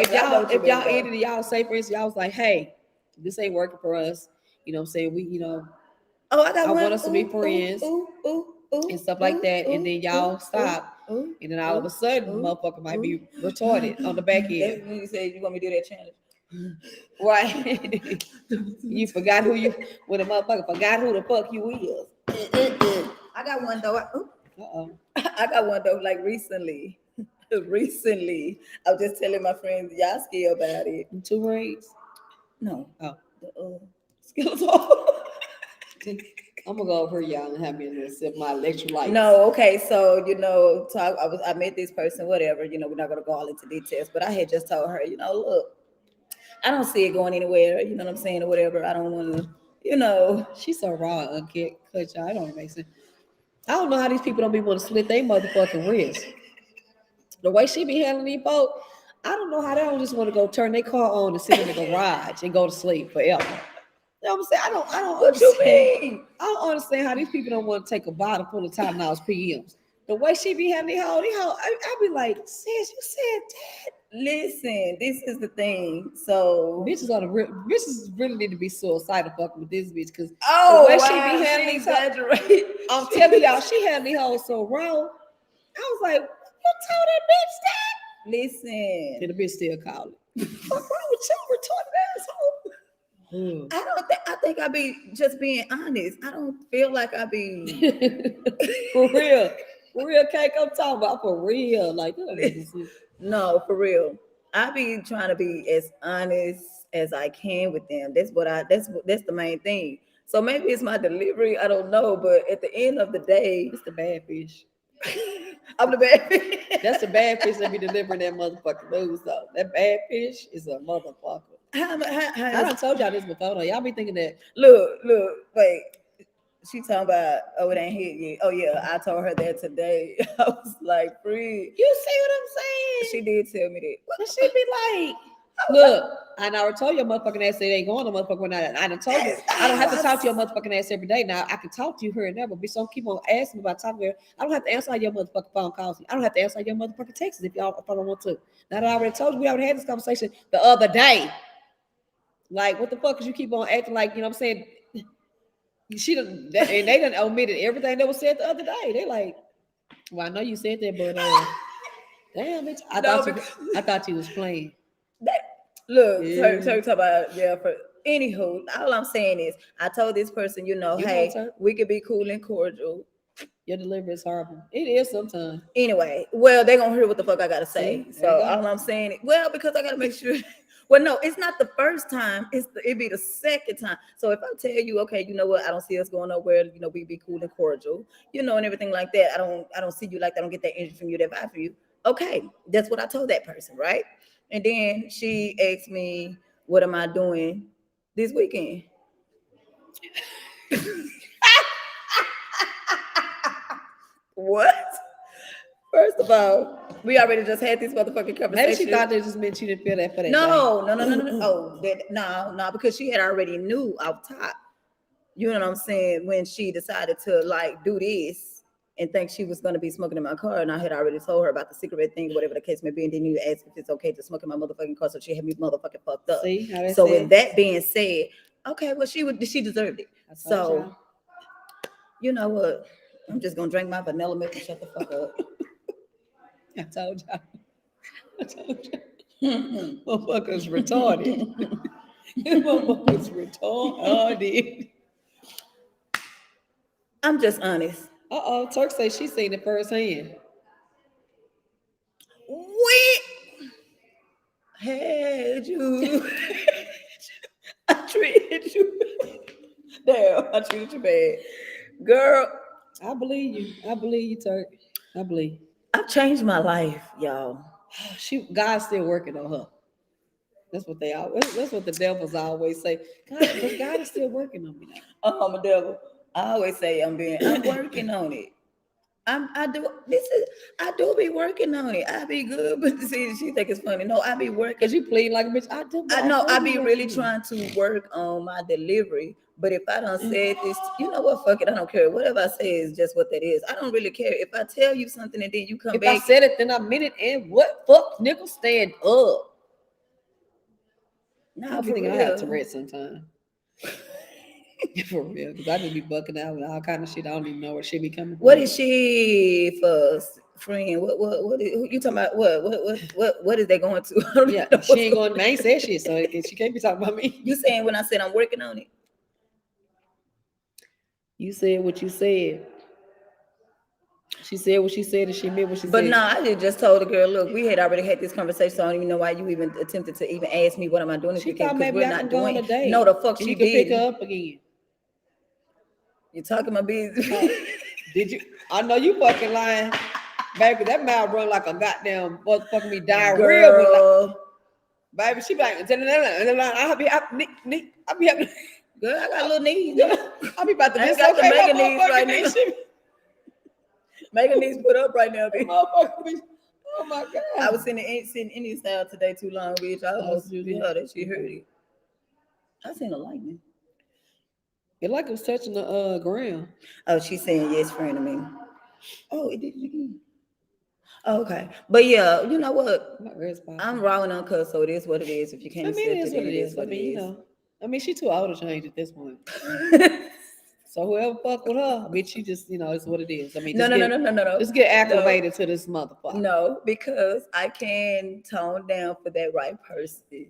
if y'all ended, y'all say, for instance, y'all was like, hey, this ain't working for us. You know what I'm saying? We, I want us to be friends and stuff like that. And then y'all stop. And then all of a sudden, motherfucker might be retarded on the back end. You said you want me to do that challenge. Right. You forgot when a motherfucker forgot who the fuck you is. I got one though. I got one though, like recently. Recently, I was just telling my friends, y'all scared about it. 2 rings? No. Oh. The Skeletal. I'm gonna go over y'all and have me a little sip my electrolytes. No, okay, so I met this person, whatever, we're not gonna go all into details, but I had just told her, look, I don't see it going anywhere, you know what I'm saying, or whatever. I don't want to, She's so raw, uncut, y'all. I don't make sense. I don't know how these people don't be want to slit their motherfucking wrist. The way she be handling these folks, I don't know how they don't just want to go turn their car on and sit in the garage and go to sleep forever. You know what I'm saying? I don't understand. I don't understand how these people don't want to take a bottle full of Tylenol's PMs. The way she be handling I be like, sis, you said that. Listen, this is the thing. So bitches really need to be suicidal fucking with this bitch, because the way she be handling I'm telling y'all, she handling hoes so wrong. I was like, you told that bitch that? Listen. And the bitch still calling. What's wrong with you, retarded asshole? I think I be just being honest. I don't feel like I be for real. For real, cake. I'm talking about for real. Like, no, for real. I be trying to be as honest as I can with them. That's the main thing. So maybe it's my delivery. I don't know, but at the end of the day, it's the bad fish. I'm the bad fish. That's the bad fish that be delivering that motherfucking news, though. That bad fish is a motherfucker. I done told y'all this before, though. Y'all be thinking that. Look, wait. She talking about, it ain't hit yet. Oh yeah, I told her that today. I was like, free. You see what I'm saying? She did tell me that. But she be like, look, I never told your motherfucking ass it ain't going to motherfucking when I done told you. I don't have to talk to your motherfucking ass every day. Now I can talk to you here and there, but bitch, don't keep on asking me about talking to her. I don't have to answer your motherfucking phone calls. I don't have to answer your motherfucking texts if I don't want to. Now that I already told you, we already had this conversation the other day. Like, what the fuck is you keep on acting like, you know what I'm saying? She done, and they done omitted everything that was said the other day. They like, well, I know you said that, but damn, bitch, I thought you was playing. Look, Yeah. talk about for anywho. All I'm saying is, I told this person, hey, we could be cool and cordial. Your delivery is horrible. It is sometimes. Anyway, well, they're gonna hear what the fuck I gotta say. See? So all I'm saying, well, because I gotta make sure. Well, no, it's not the first time. It'd be the second time. So if I tell you, okay, you know what, I don't see us going nowhere. We be cool and cordial, and everything like that. I don't see you like that. I don't get that energy from you, that vibe from you. Okay, that's what I told that person, right? And then she asked me, what am I doing this weekend? What? First of all, we already just had this motherfucking conversation. Maybe she thought they just meant you didn't feel that for that. No. Oh, no, because she had already knew off top. You know what I'm saying? When she decided to like do this and think she was gonna be smoking in my car, and I had already told her about the cigarette thing, whatever the case may be, and then you asked if it's okay to smoke in my motherfucking car, so she had me motherfucking fucked up. See how so with that being said, okay, well she deserved it. So you know what? I'm just gonna drink my vanilla milk and shut the fuck up. I told you. Motherfuckers retarded. Motherfuckers retarded. I'm just honest. Turk says she seen it firsthand. We had you. I treated you. Damn, I treated you bad. Girl. I believe you, Turk. I believe. I've changed my life, y'all. God's still working on her. That's what the devils always say. God is still working on me now. I'm a devil. I always say I'm working on it. I do be working on it. I be good, but see, she think it's funny. No, I be working. Cause you plead like a bitch. I know. I be really trying to work on my delivery. But if I don't say this, you know what? Fuck it. I don't care. Whatever I say is just what that is. I don't really care. If I tell you something and then you come back. If I said it, then I meant it. And what? Fuck, nickel, stand up. Nah, I think I have to rest sometime. For real, because I just be bucking out with all kind of shit. I don't even know where she be coming from. What is she for, friend? What is, who you talking about? What is they going to? Yeah, she ain't going. I ain't said shit, so she can't be talking about me. You saying when I said I'm working on it? You said what you said. She said what she said, and she meant what she said. But no, I just told the girl, look, we had already had this conversation. So I don't even know why you even attempted to even ask me what am I doing this weekend, because we're not doing it. No, the fuck she did. You can pick her up again. You talking my business? Did you? I know you fucking lying, baby. That mouth run like a goddamn motherfucking me diarrhea. Like, baby, she be like, I'll be happy. Girl, I got little knees. I'll be about to miss the mega knees right now. Mega knees put up right now, bitch. Oh my god! I was sitting Indian style today too long, bitch. I almost that she heard it. I seen the lightning. It like it was touching the ground. Oh, she's saying yes, friend of me. Oh, it did it again. Oh, okay, but yeah, you know what? I'm rawing on cuss, so it is what it is. If you can't accept it, it is what it is. You know, I mean, she's too old to change at this point. So whoever fuck with her, I mean, she just, it's what it is. I mean, no. Just get acclimated to this motherfucker. No, because I can tone down for that right person.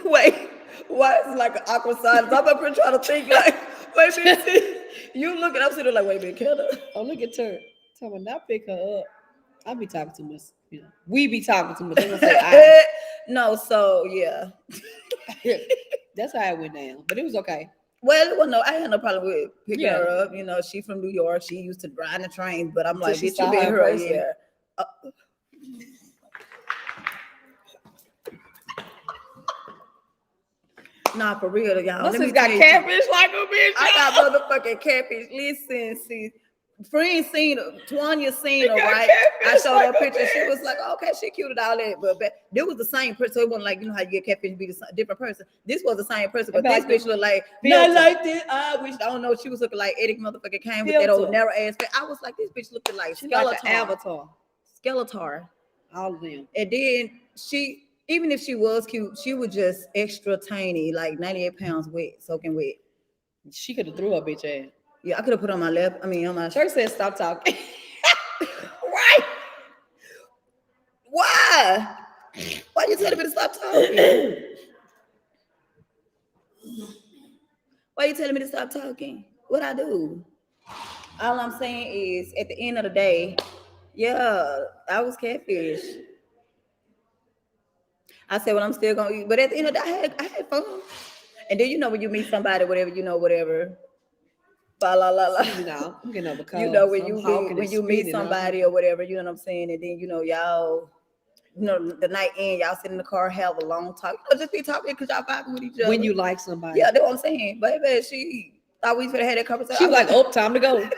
Wait, why is it like an awkward silence? I'm up here trying to think like, wait a minute. You looking, I'm sitting like, wait a minute, kill her. Oh, look at her. Tell me not pick her up. I be talking too much. We be talking too much. They gonna say I. No, so yeah. That's how it went down, but it was okay. Well, no, I had no problem with picking her up. She from New York. She used to ride the train, but I'm like, bitch, you been her here. Nah, for real, y'all. Let me got catfish like a bitch. I got motherfucking catfish. Listen, see. Friend seen her, Tanya seen her, right? I showed her a picture. She was like, okay, she cute and all that, but it was the same person. So it wasn't like, how you get catfish be a different person. This was the same person, but this bitch looked like, not like this. I don't know. She was looking like Eddie motherfucking Kane with that old narrow ass face. I was like, this bitch looking like Skeletor. Like Avatar. Skeletor. All of them. And then she, Even if she was cute, she was just extra tiny, like 98 pounds wet, soaking wet. She could have threw her bitch ass. Yeah, I could have put on my left. I mean, on my Church said stop talking. right. Why? Why you telling me to stop talking? Why you telling me to stop talking? What I do? All I'm saying is, at the end of the day, yeah, I was catfish. I said, well, I'm still gonna eat, but at the end of the day, I had fun. And then when you meet somebody, whatever, whatever, ba la la la. Excuse me now. I'm getting over You cold. know So I'm hawking when and you meet spitting, somebody or whatever, you know what I'm saying, and then y'all, the night end, y'all sit in the car, have a long talk, just be talking because y'all vibing with each other. when you like somebody. Yeah, that's what I'm saying. Baby, she thought we could have had that conversation. She was like, oh, time to go.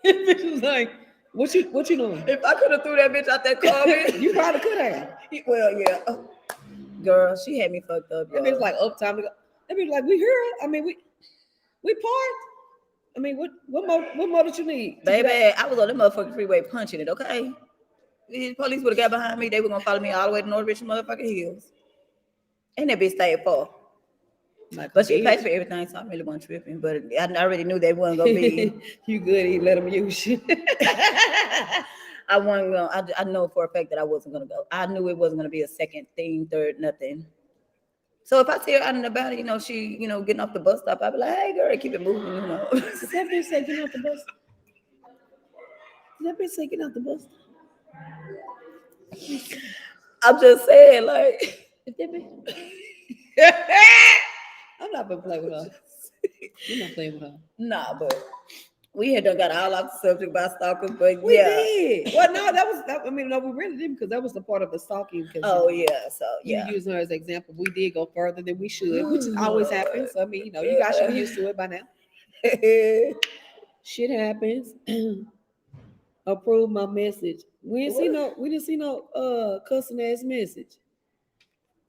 Bitch was like, what you doing? If I could have threw that bitch out that car, bitch, You probably could have. well, yeah. Girl, she had me fucked up. That bitch like, oh, time to go. That bitch like, we here. I mean, we parked. I mean, what more did you need? Baby, I was on the motherfucking freeway punching it, okay? The police would have got behind me. They were going to follow me all the way to North Richmond motherfucking Hills. And that bitch stayed for. Like, But she paid for everything, so I really wasn't tripping. But I already knew they wasn't going to be. You good, he let them use you. I wasn't going to, I know for a fact that I wasn't going to go. I knew it wasn't going to be a second thing, third, nothing. So if I see her out and about, she, getting off the bus stop, I'd be like, hey, girl, keep it moving, That bitch say getting off the bus. That bitch say getting off the bus. I'm just saying, like. If that bitch. I'm not gonna play with her. You're not playing with her. Nah, but we had done got all off the subject about stalkers, but We yeah. did. Well, no, no, we really didn't, because that was the part of the stalking. Oh yeah, so yeah. You use her as an example. We did go further than we should, which always happens. I mean, you guys should be used to it by now. Shit happens. Approve my message. We didn't see no cussing ass message.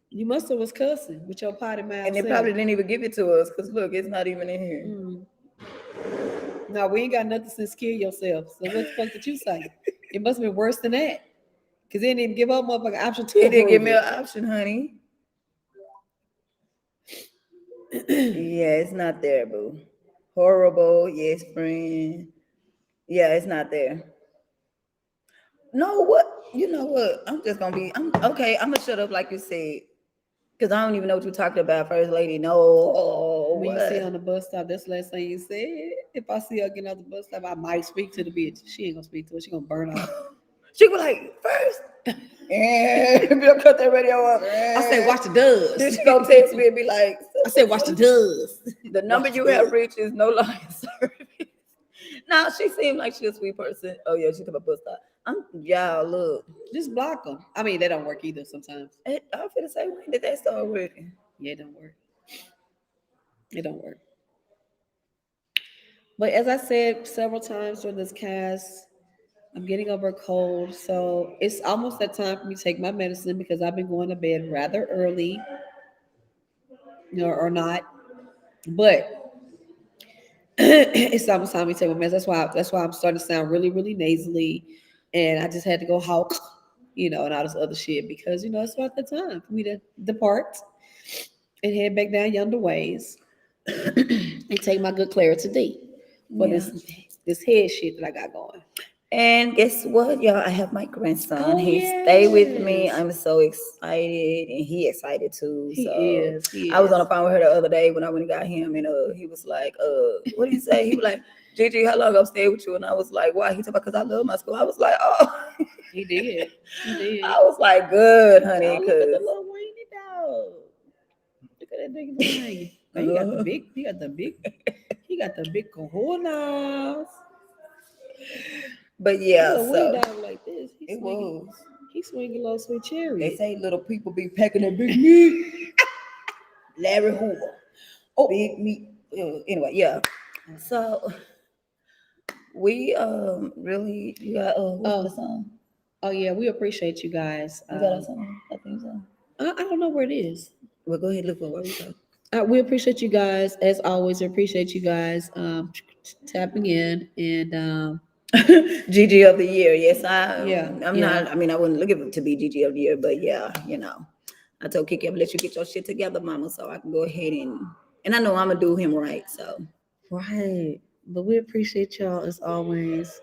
You must have was cussing with your potty mouth. And they probably didn't even give it to us because look, it's not even in here. No, we ain't got nothing since kill yourself. So what the fuck did you say? It must have been worse than that. Because they didn't even give up motherfucking option to. They didn't give me an option, honey. Yeah, it's not there, boo. Horrible, yes, friend. Yeah, it's not there. No, what? You know what? I'm okay. I'm gonna shut up like you said. Because I don't even know what you're talking about, First Lady. No. When you see her on the bus stop, that's the last thing you said. If I see her getting off the bus stop, I might speak to the bitch. She ain't gonna speak to her. She gonna burn off. She was like, First. And Bill cut that radio off. I said, watch the dust. Then she gonna text me and be like, I said, watch the dust. The number you have reached is no longer service. Now she seemed like she's a sweet person. Oh yeah, she took a bus stop. Y'all look. Just block them. I mean, they don't work either sometimes. I feel the same. When did that start working? Yeah, it don't work. It don't work. But as I said several times during this cast, I'm getting over a cold. So it's almost that time for me to take my medicine because I've been going to bed rather early. Or not. But it's almost time to take my medicine. That's why I'm starting to sound really, really nasally. And I just had to go hawk, and all this other shit because, it's about the time for me to depart and head back down yonder ways and take my good clarity D for this head shit that I got going. And guess what, y'all? I have my grandson. He stayed with me. I'm so excited, and he excited too. He is. I was on the phone with her the other day when I went and got him, and he was like, what did he say? He was like, Gigi, how long I'm staying with you? And I was like, why? He told me because I love my school. I was like, oh. He did. I was like, good, honey. Oh, look at the little weenie dog. Look at that big thing. He got the big cojones. But yeah, so down like this. He's swinging low sweet cherry. They say little people be packing their big meat. Larry Hoover. Oh, big meat. Anyway, yeah. So we really you got what's the song? Oh yeah, we appreciate you guys. You got a song? I think so. I don't know where it is. Well, go ahead, look for it. We appreciate you guys as always. We appreciate you guys tapping in and GG of the year. Yes, Yeah, I'm yeah. not. I mean, I wouldn't look at it to be GG of the year, but yeah, I told Kiki, I'm gonna let you get your shit together, Mama, so I can go ahead and I know I'm gonna do him right. So Right. But we appreciate y'all as always.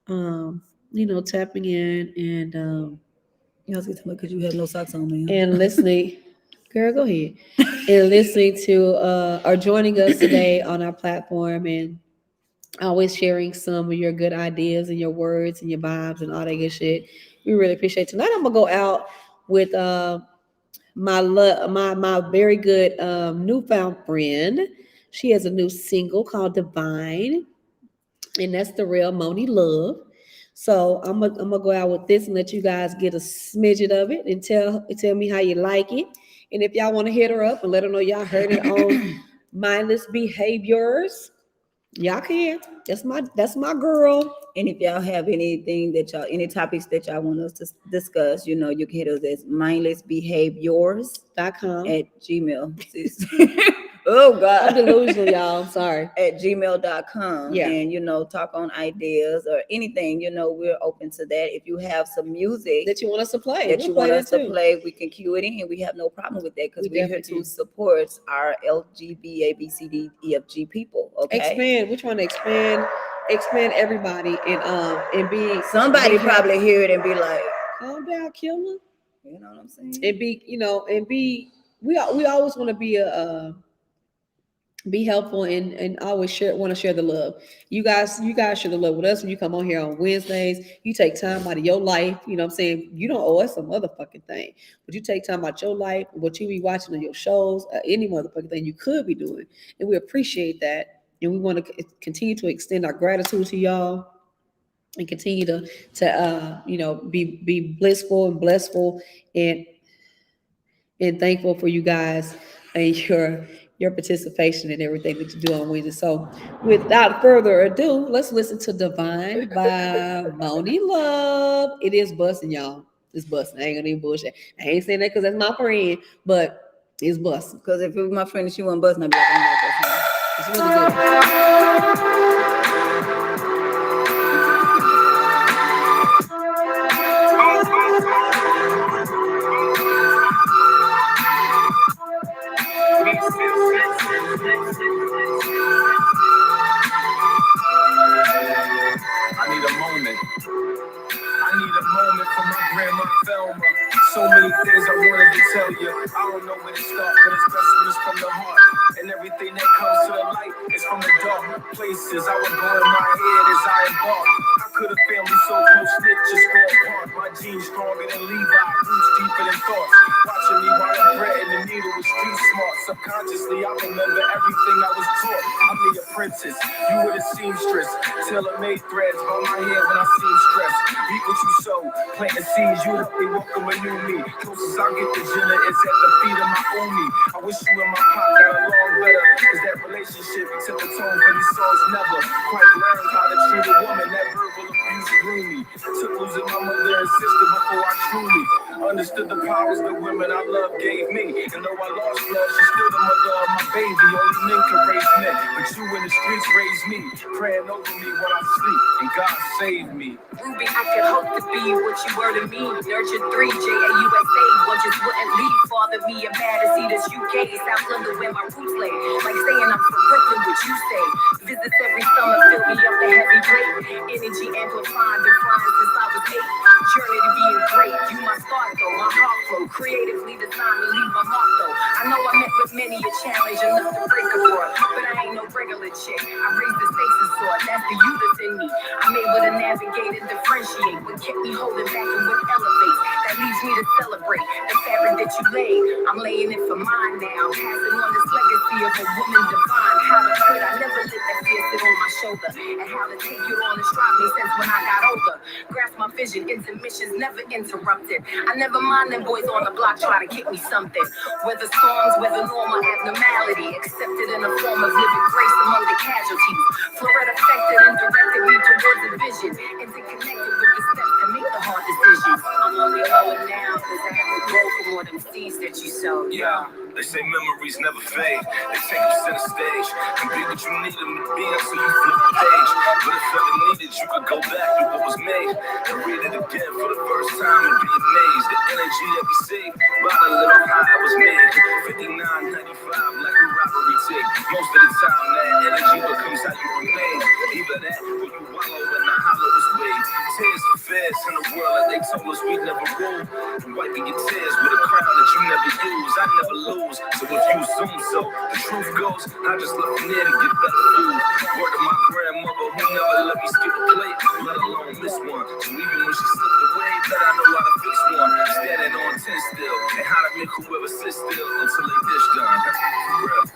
Tapping in you know, because you have no socks on, man. and listening. Girl, go ahead. And listening to or joining us today on our platform and always sharing some of your good ideas and your words and your vibes and all that good shit. We really appreciate it. Tonight I'm gonna go out with my very good newfound friend. She has a new single called Divine, and that's the real Moni Love. So I'm gonna go out with this and let you guys get a smidget of it and tell me how you like it. And if y'all want to hit her up and let her know y'all heard it on Mindless Behaviors, y'all can. That's my girl. And if y'all have anything that y'all, any topics that y'all want us to discuss, you can hit us at mindlessbehaviors.com .com. at Gmail. Oh God. I'm delusional, y'all. I'm sorry. At gmail.com. Yeah. And talk on ideas or anything, we're open to that. If you have some music That you want us to play. that We'll you play want that us to too. play, we can cue it in. We have no problem with that because We we're here definitely to can. support our LGBABCDEFG people. Okay. Expand. We're trying to expand everybody and be Somebody be probably hear it and be like, calm down, killer. you know what I'm saying? And we always want to be helpful and always want to share the love. You guys share the love with us when you come on here on Wednesdays. You take time out of your life. You know what I'm saying? You don't owe us some motherfucking thing, but you take time out your life, what you be watching on your shows, any motherfucking thing you could be doing, and we appreciate that. And we want to continue to extend our gratitude to y'all and continue to be blissful and blessful and thankful for you guys and your participation in everything that you do on Wednesday. So without further ado, let's listen to Divine by Moni Love. It is busting, y'all. It's busting. I ain't gonna even bullshit. I ain't saying that because that's my friend, but it's busting. Because if it was my friend and she wasn't busting, I'd be like, I'm not busting. It's really good. I need a moment. I need a moment for my grandma Thelma. So many things I wanted to tell you. I don't know where to start, but it's best when it's from the heart. And everything that comes to the light is from the dark places. I would go in my head as I embark. How could a family so close knit just fall apart? My genes stronger than Levi, roots deeper than thoughts. Watching me while I'm bread and the needle was street smart. Subconsciously, I remember everything I was taught. I'm the apprentice, you were the seamstress. Tailor-made threads by my hair when I seem stressed. Beat what you sow, planting seeds, you help me welcome a new me. Closest I get to Jenna is at the feet of my Umi. I wish you in my pocket along better, cause that relationship set the tone for these songs never quite learned how to treat a woman. That verbal abuse grew me. Took losing my mother and sister before I truly understood the powers that women I love gave me. And though I lost love, she's still the mother of my baby. Only men can raise men, but you in the streets raised me. Praying over me when I sleep, and God saved me. Ruby, I could hope to be what you were to me. Nurtured 3, JAUSA, one just wouldn't leave. Father me a bad as see this UK, South London where my roots lay. Like saying I'm from Brooklyn, what you say. Visits every summer fill me up the heavy plate. Energy amplified, been flying since I was 8. Journey to being great, you my start though, my heart flow. Creatively designed to leave my mark though. I know I met with many a challenge enough to break a door, but I ain't no regular chick. I raised the stakes and sword, that's the you that's in me. I'm able to navigate and differentiate what kept me holding back and what elevates. That leaves me to celebrate the fabric that you laid. I'm laying it for mine now, passing on this legacy of a woman divine. How to quit, I never let that fear sit on my shoulder, and how to take it on and strive me since when I got older. Grasp my vision, intermissions never interrupted. I never mind them boys on the block try to kick me something. Whether storms, whether normal abnormality, accepted in the form of living grace among the casualties. Florida affected and directed me towards a vision, interconnected with the steps to make the hard decisions. I'm only knowing now because I have to grow from more them seeds that you sow. Yeah, they say memories never fade. They take them center stage and be what you need them to be until you flip the page. But if ever needed, you could go back to what was made and read it again for the first time and be amazed. The energy that we see by the little high was made. 59.95 like a robbery tick. Most of the time, that energy becomes how you remain. Either that or you wallow in the hollowest way. Tears for fears in the world that they told us we'd never rule. And wiping your tears with a crown that you never use. I never lose. So if you assume so, the truth goes, I just left from there to get better food. Word to my grandmother who never let me skip a plate, let alone miss one. So even when she slipped away, bet I know how to fix one. Standing on 10 still, and how to make whoever sit still until they dish done. For real.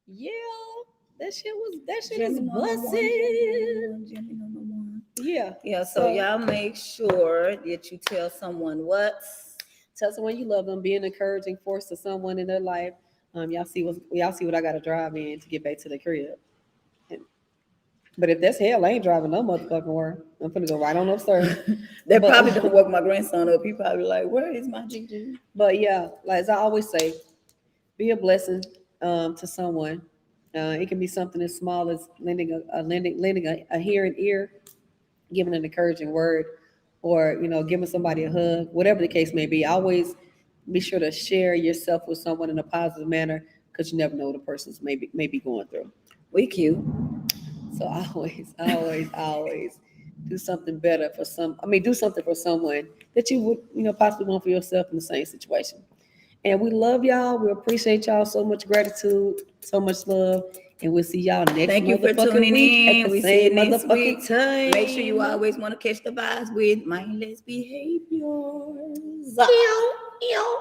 Yeah, that shit is Jimmy busting. Jimmy number one. Yeah. Yeah, so y'all make sure that you tell someone what. Tell someone you love them. Be an encouraging force to someone in their life. Y'all see what I got to drive in to get back to the crib. But if that's hell, I ain't driving no motherfucking where. I'm gonna go right on upstairs. They probably don't woke my grandson up. He probably like, where is my Gigi? But yeah, like as I always say, be a blessing to someone. It can be something as small as lending a hearing ear, giving an encouraging word, or giving somebody a hug, whatever the case may be. Always be sure to share yourself with someone in a positive manner, because you never know what a person's may be going through. We cute. So always do something better for do something for someone that you would possibly want for yourself in the same situation. And we love y'all. We appreciate y'all. So much gratitude, so much love. And we'll see y'all next Thank you for motherfucking tuning week in. at the We see same you next motherfucking week. time. Make sure you always want to catch the vibes with Mindless Behaviors. Ew, ew, ew.